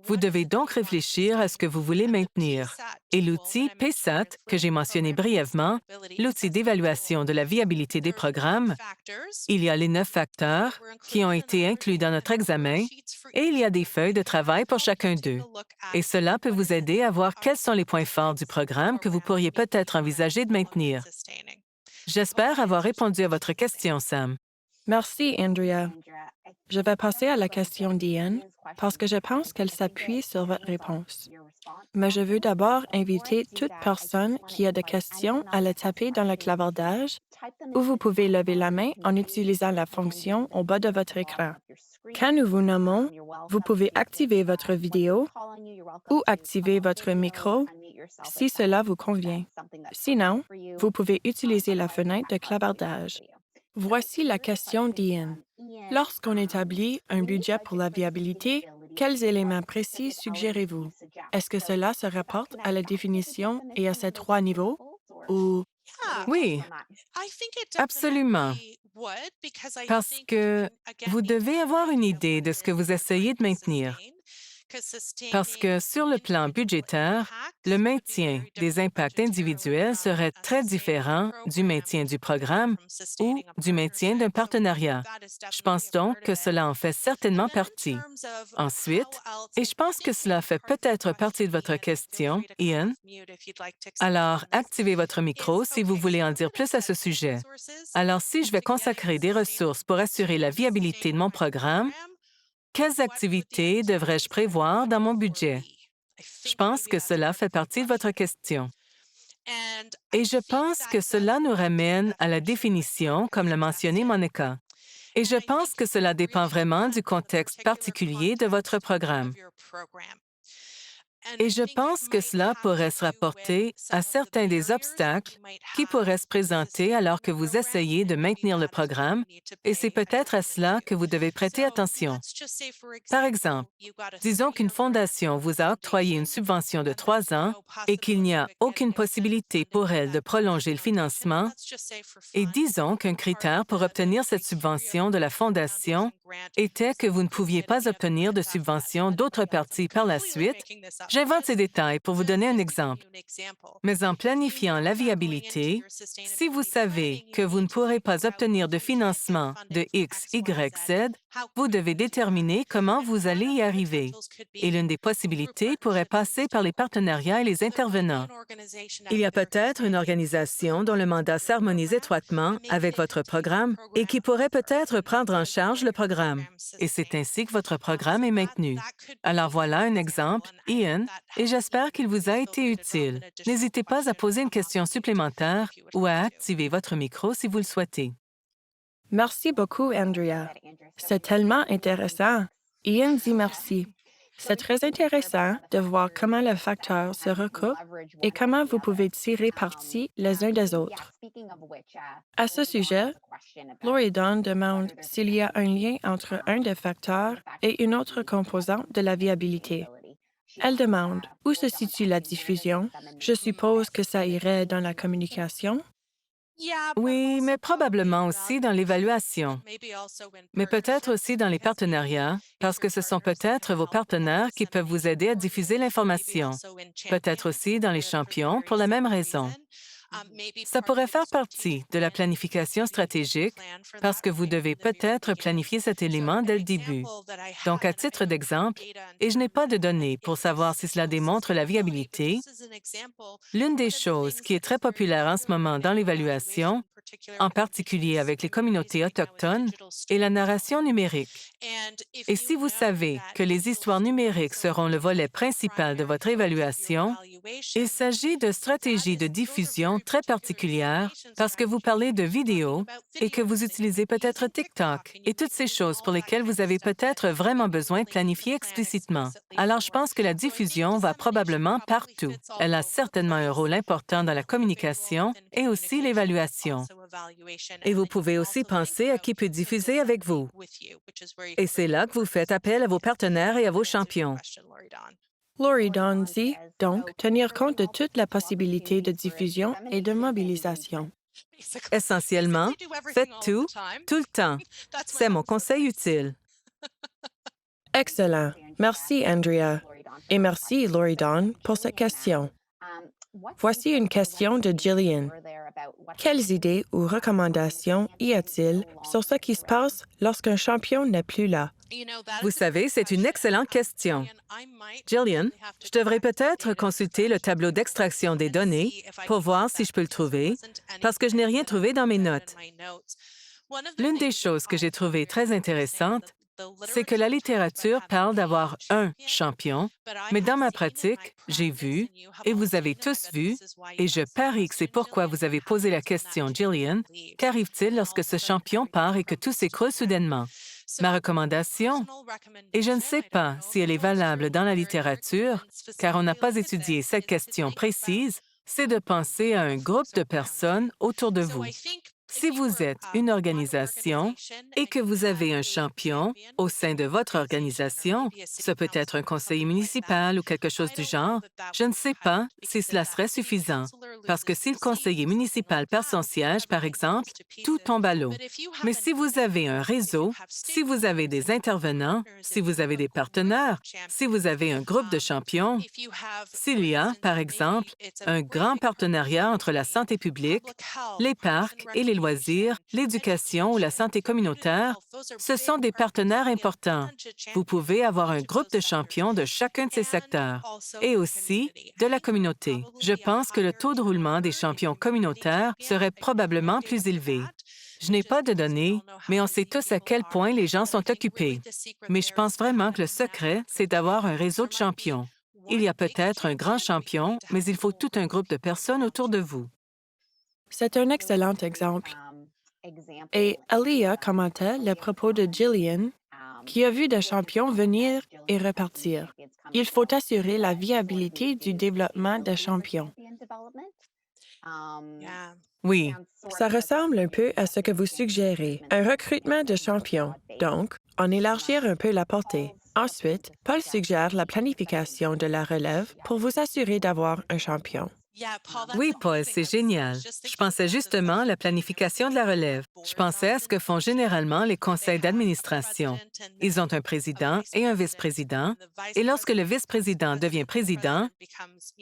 Vous devez donc réfléchir à ce que vous voulez maintenir. Et l'outil PSAT, que j'ai mentionné brièvement, l'outil d'évaluation de la viabilité des programmes, il y a les 9 facteurs qui ont été inclus dans notre examen et il y a des feuilles de travail pour chacun d'eux. Et cela peut vous aider à voir quels sont les points forts du programme que vous pourriez peut-être envisager de maintenir. J'espère avoir répondu à votre question, Sam. Merci, Andrea. Je vais passer à la question d'Ian parce que je pense qu'elle s'appuie sur votre réponse. Mais je veux d'abord inviter toute personne qui a des questions à le taper dans le clavardage ou vous pouvez lever la main en utilisant la fonction au bas de votre écran. Quand nous vous nommons, vous pouvez activer votre vidéo ou activer votre micro si cela vous convient. Sinon, vous pouvez utiliser la fenêtre de clavardage. Voici la question d'Ian. Lorsqu'on établit un budget pour la viabilité, quels éléments précis suggérez-vous? Est-ce que cela se rapporte à la définition et à ces 3 niveaux? Ou Oui, absolument. Parce que vous devez avoir une idée de ce que vous essayez de maintenir. Parce que sur le plan budgétaire, le maintien des impacts individuels serait très différent du maintien du programme ou du maintien d'un partenariat. Je pense donc que cela en fait certainement partie. Ensuite, et je pense que cela fait peut-être partie de votre question, Ian, alors activez votre micro si vous voulez en dire plus à ce sujet. Alors, si je vais consacrer des ressources pour assurer la viabilité de mon programme, quelles activités devrais-je prévoir dans mon budget? Je pense que cela fait partie de votre question. Et je pense que cela nous ramène à la définition, comme l'a mentionné Monica. Et je pense que cela dépend vraiment du contexte particulier de votre programme. Et je pense que cela pourrait se rapporter à certains des obstacles qui pourraient se présenter alors que vous essayez de maintenir le programme, et c'est peut-être à cela que vous devez prêter attention. Par exemple, disons qu'une fondation vous a octroyé une subvention de 3 ans et qu'il n'y a aucune possibilité pour elle de prolonger le financement, et disons qu'un critère pour obtenir cette subvention de la fondation était que vous ne pouviez pas obtenir de subvention d'autres parties par la suite. J'invente ces détails pour vous donner un exemple. Mais en planifiant la viabilité, si vous savez que vous ne pourrez pas obtenir de financement de X, Y, Z, vous devez déterminer comment vous allez y arriver. Et l'une des possibilités pourrait passer par les partenariats et les intervenants. Il y a peut-être une organisation dont le mandat s'harmonise étroitement avec votre programme et qui pourrait peut-être prendre en charge le programme. Et c'est ainsi que votre programme est maintenu. Alors voilà un exemple, Ian, et j'espère qu'il vous a été utile. N'hésitez pas à poser une question supplémentaire ou à activer votre micro si vous le souhaitez. Merci beaucoup, Andrea. C'est tellement intéressant. Ian dit merci. C'est très intéressant de voir comment les facteurs se recoupent et comment vous pouvez tirer parti les uns des autres. À ce sujet, Lori Dawn demande s'il y a un lien entre un des facteurs et une autre composante de la viabilité. Elle demande où se situe la diffusion. Je suppose que ça irait dans la communication. Oui, mais probablement aussi dans l'évaluation. Mais peut-être aussi dans les partenariats, parce que ce sont peut-être vos partenaires qui peuvent vous aider à diffuser l'information. Peut-être aussi dans les champions pour la même raison. Ça pourrait faire partie de la planification stratégique parce que vous devez peut-être planifier cet élément dès le début. Donc, à titre d'exemple, et je n'ai pas de données pour savoir si cela démontre la viabilité, l'une des choses qui est très populaire en ce moment dans l'évaluation, en particulier avec les communautés autochtones, est la narration numérique. Et si vous savez que les histoires numériques seront le volet principal de votre évaluation, il s'agit de stratégies de diffusion très particulières parce que vous parlez de vidéos et que vous utilisez peut-être TikTok et toutes ces choses pour lesquelles vous avez peut-être vraiment besoin de planifier explicitement. Alors, je pense que la diffusion va probablement partout. Elle a certainement un rôle important dans la communication et aussi l'évaluation. Et vous pouvez aussi penser à qui peut diffuser avec vous. Et c'est là que vous faites appel à vos partenaires et à vos champions. Lori Dawn dit donc tenir compte de toute la possibilité de diffusion et de mobilisation. Essentiellement, faites tout le temps. C'est mon conseil utile. Excellent. Merci, Andrea. Et merci, Lori Dawn, pour cette question. Voici une question de Gillian. Quelles idées ou recommandations y a-t-il sur ce qui se passe lorsqu'un champion n'est plus là? Vous savez, c'est une excellente question. Gillian, je devrais peut-être consulter le tableau d'extraction des données pour voir si je peux le trouver, parce que je n'ai rien trouvé dans mes notes. L'une des choses que j'ai trouvées très intéressantes, c'est que la littérature parle d'avoir un champion, mais dans ma pratique, j'ai vu, et vous avez tous vu, et je parie que c'est pourquoi vous avez posé la question, Gillian, qu'arrive-t-il lorsque ce champion part et que tout s'écroule soudainement? Ma recommandation, et je ne sais pas si elle est valable dans la littérature, car on n'a pas étudié cette question précise, c'est de penser à un groupe de personnes autour de vous. Si vous êtes une organisation et que vous avez un champion au sein de votre organisation, ce peut être un conseiller municipal ou quelque chose du genre, je ne sais pas si cela serait suffisant. Parce que si le conseiller municipal perd son siège, par exemple, tout tombe à l'eau. Mais si vous avez un réseau, si vous avez des intervenants, si vous avez des partenaires, si vous avez un groupe de champions, s'il y a, par exemple, un grand partenariat entre la santé publique, les parcs et les loisirs, l'éducation ou la santé communautaire, ce sont des partenaires importants. Vous pouvez avoir un groupe de champions de chacun de ces secteurs et aussi de la communauté. Je pense que le taux de roulement des champions communautaires serait probablement plus élevé. Je n'ai pas de données, mais on sait tous à quel point les gens sont occupés. Mais je pense vraiment que le secret, c'est d'avoir un réseau de champions. Il y a peut-être un grand champion, mais il faut tout un groupe de personnes autour de vous. C'est un excellent exemple. Et Alia commentait le propos de Gillian, qui a vu des champions venir et repartir. Il faut assurer la viabilité du développement des champions. Oui, Ça ressemble un peu à ce que vous suggérez, un recrutement de champions. Donc, en élargir un peu la portée. Ensuite, Paul suggère la planification de la relève pour vous assurer d'avoir un champion. oui, Paul, c'est génial. Je pensais justement à la planification de la relève. Je pensais à ce que font généralement les conseils d'administration. Ils ont un président et un vice-président, et lorsque le vice-président devient président,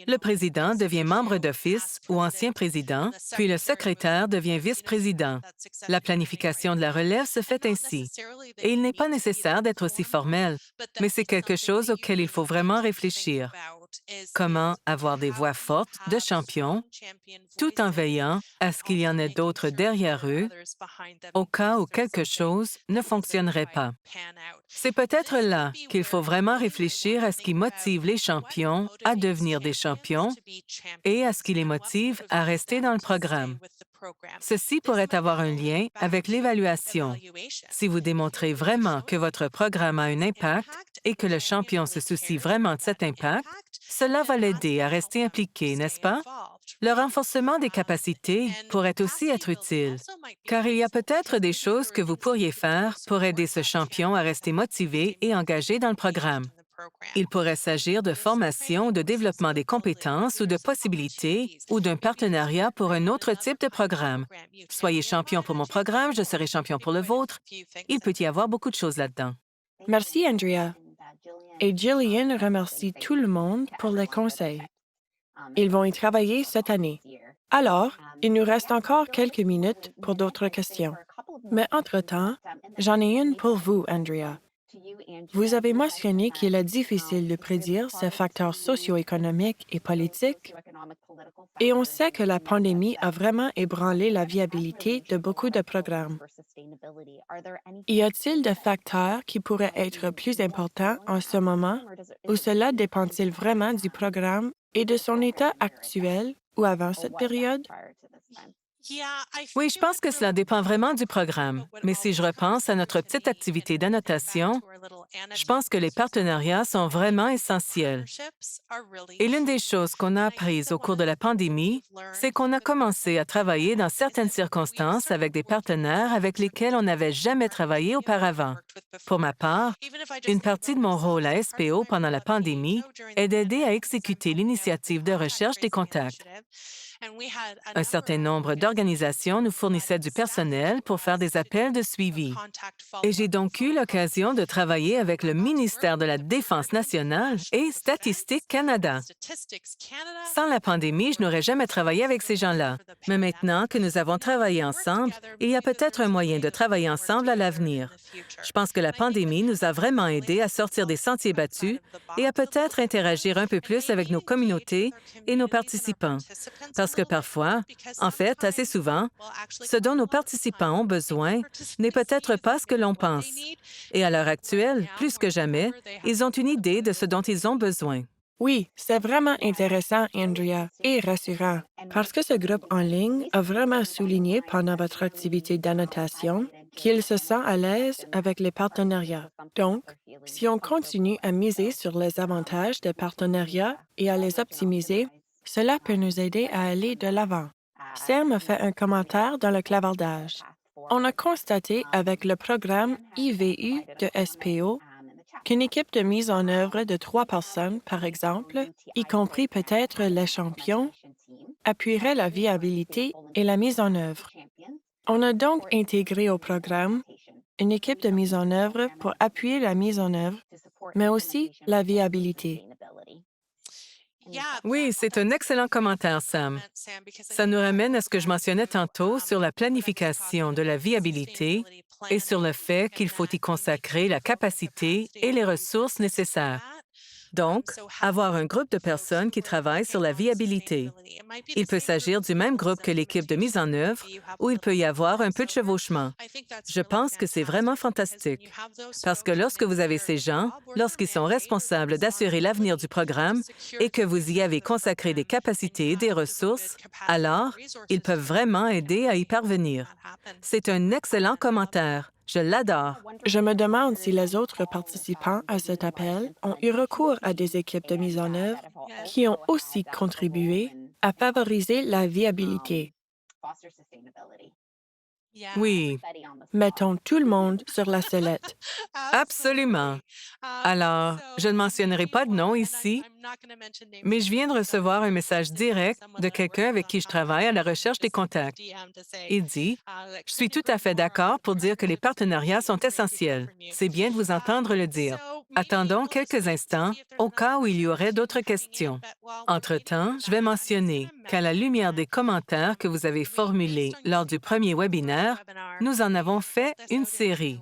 le président devient membre d'office ou ancien président, puis le secrétaire devient vice-président. La planification de la relève se fait ainsi. Et il n'est pas nécessaire d'être aussi formel, mais c'est quelque chose auquel il faut vraiment réfléchir. Comment avoir des voix fortes de champions, tout en veillant à ce qu'il y en ait d'autres derrière eux, au cas où quelque chose ne fonctionnerait pas. C'est peut-être là qu'il faut vraiment réfléchir à ce qui motive les champions à devenir des champions et à ce qui les motive à rester dans le programme. Ceci pourrait avoir un lien avec l'évaluation. Si vous démontrez vraiment que votre programme a un impact et que le champion se soucie vraiment de cet impact, cela va l'aider à rester impliqué, n'est-ce pas? Le renforcement des capacités pourrait aussi être utile, car il y a peut-être des choses que vous pourriez faire pour aider ce champion à rester motivé et engagé dans le programme. Il pourrait s'agir de formation ou de développement des compétences ou de possibilités ou d'un partenariat pour un autre type de programme. Soyez champion pour mon programme, je serai champion pour le vôtre. Il peut y avoir beaucoup de choses là-dedans. Merci, Andrea. Et Gillian remercie tout le monde pour les conseils. Ils vont y travailler cette année. Alors, il nous reste encore quelques minutes pour d'autres questions. Mais entre-temps, j'en ai une pour vous, Andrea. Vous avez mentionné qu'il est difficile de prédire ces facteurs socio-économiques et politiques, et on sait que la pandémie a vraiment ébranlé la viabilité de beaucoup de programmes. Y a-t-il des facteurs qui pourraient être plus importants en ce moment, ou cela dépend-il vraiment du programme et de son état actuel ou avant cette période? Oui, je pense que cela dépend vraiment du programme. Mais si je repense à notre petite activité d'annotation, je pense que les partenariats sont vraiment essentiels. Et l'une des choses qu'on a apprises au cours de la pandémie, c'est qu'on a commencé à travailler dans certaines circonstances avec des partenaires avec lesquels on n'avait jamais travaillé auparavant. Pour ma part, une partie de mon rôle à SPO pendant la pandémie est d'aider à exécuter l'initiative de recherche des contacts. Un certain nombre d'organisations nous fournissaient du personnel pour faire des appels de suivi. Et j'ai donc eu l'occasion de travailler avec le ministère de la Défense nationale et Statistique Canada. Sans la pandémie, je n'aurais jamais travaillé avec ces gens-là. Mais maintenant que nous avons travaillé ensemble, il y a peut-être un moyen de travailler ensemble à l'avenir. Je pense que la pandémie nous a vraiment aidés à sortir des sentiers battus et à peut-être interagir un peu plus avec nos communautés et nos participants. Parce que parfois, en fait, assez souvent, ce dont nos participants ont besoin n'est peut-être pas ce que l'on pense. Et à l'heure actuelle, plus que jamais, ils ont une idée de ce dont ils ont besoin. Oui, c'est vraiment intéressant, Andrea, et rassurant, parce que ce groupe en ligne a vraiment souligné pendant votre activité d'annotation qu'il se sent à l'aise avec les partenariats. Donc, si on continue à miser sur les avantages des partenariats et à les optimiser, cela peut nous aider à aller de l'avant. Sam a fait un commentaire dans le clavardage. On a constaté avec le programme IVU de SPO qu'une équipe de mise en œuvre de 3 personnes, par exemple, y compris peut-être les champions, appuierait la viabilité et la mise en œuvre. On a donc intégré au programme une équipe de mise en œuvre pour appuyer la mise en œuvre, mais aussi la viabilité. Oui, c'est un excellent commentaire, Sam. Ça nous ramène à ce que je mentionnais tantôt sur la planification de la viabilité et sur le fait qu'il faut y consacrer la capacité et les ressources nécessaires. Donc, avoir un groupe de personnes qui travaillent sur la viabilité. Il peut s'agir du même groupe que l'équipe de mise en œuvre, ou il peut y avoir un peu de chevauchement. Je pense que c'est vraiment fantastique, parce que lorsque vous avez ces gens, lorsqu'ils sont responsables d'assurer l'avenir du programme et que vous y avez consacré des capacités et des ressources, alors ils peuvent vraiment aider à y parvenir. C'est un excellent commentaire. Je l'adore. Je me demande si les autres participants à cet appel ont eu recours à des équipes de mise en œuvre qui ont aussi contribué à favoriser la viabilité. Oui, Mettons tout le monde sur la sellette. absolument. Alors, je ne mentionnerai pas de nom ici, mais je viens de recevoir un message direct de quelqu'un avec qui je travaille à la recherche des contacts. Il dit, « Je suis tout à fait d'accord pour dire que les partenariats sont essentiels. C'est bien de vous entendre le dire. Attendons quelques instants au cas où il y aurait d'autres questions. Entre-temps, je vais mentionner qu'à la lumière des commentaires que vous avez formulés lors du premier webinaire, nous en avons fait une série.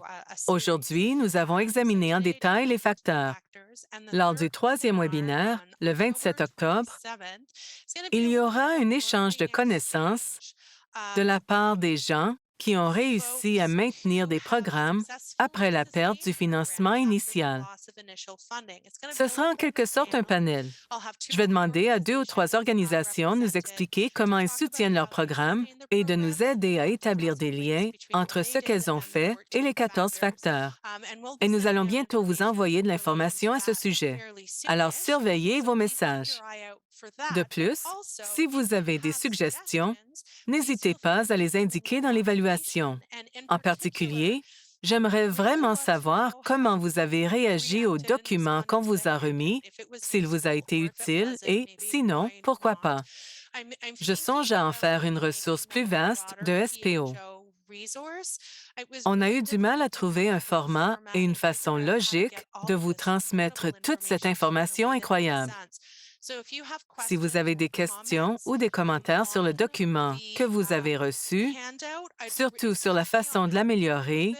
Aujourd'hui, nous avons examiné en détail les facteurs. Lors du troisième webinaire, le 27 octobre, il y aura un échange de connaissances de la part des gens qui ont réussi à maintenir des programmes après la perte du financement initial. Ce sera en quelque sorte un panel. Je vais demander à 2 ou 3 organisations de nous expliquer comment elles soutiennent leurs programmes et de nous aider à établir des liens entre ce qu'elles ont fait et les 14 facteurs. Et nous allons bientôt vous envoyer de l'information à ce sujet. Alors, surveillez vos messages. De plus, si vous avez des suggestions, n'hésitez pas à les indiquer dans l'évaluation. En particulier, j'aimerais vraiment savoir comment vous avez réagi au document qu'on vous a remis, s'il vous a été utile et, sinon, pourquoi pas. Je songe à en faire une ressource plus vaste de SPO. On a eu du mal à trouver un format et une façon logique de vous transmettre toute cette information incroyable. Si vous avez des questions ou des commentaires sur le document que vous avez reçu, surtout sur la façon de l'améliorer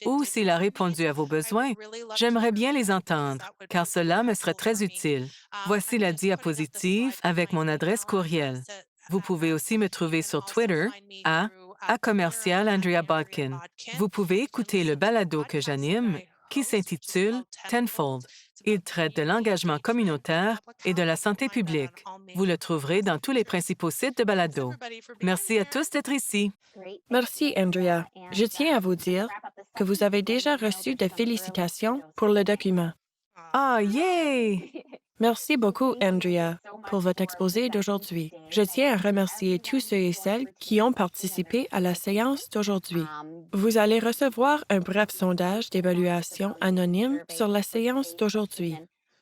ou s'il a répondu à vos besoins, j'aimerais bien les entendre, car cela me serait très utile. Voici la diapositive avec mon adresse courriel. Vous pouvez aussi me trouver sur Twitter à commercial Andrea Bodkin. Vous pouvez écouter le balado que j'anime qui s'intitule Tenfold. Il traite de l'engagement communautaire et de la santé publique. Vous le trouverez dans tous les principaux sites de balado. Merci à tous d'être ici. Merci, Andrea. Je tiens à vous dire que vous avez déjà reçu des félicitations pour le document. Ah, yay! Merci beaucoup, Andrea, pour votre exposé d'aujourd'hui. Je tiens à remercier tous ceux et celles qui ont participé à la séance d'aujourd'hui. Vous allez recevoir un bref sondage d'évaluation anonyme sur la séance d'aujourd'hui.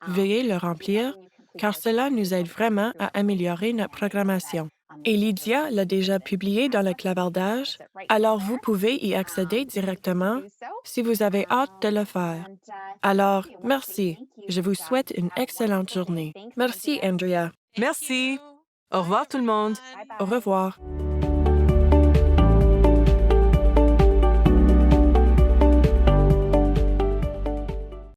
Veuillez le remplir, car cela nous aide vraiment à améliorer notre programmation. Et Lydia l'a déjà publié dans le clavardage, alors vous pouvez y accéder directement si vous avez hâte de le faire. Alors, merci. Je vous souhaite une excellente journée. Merci, Andrea. Merci. Au revoir tout le monde. Au revoir.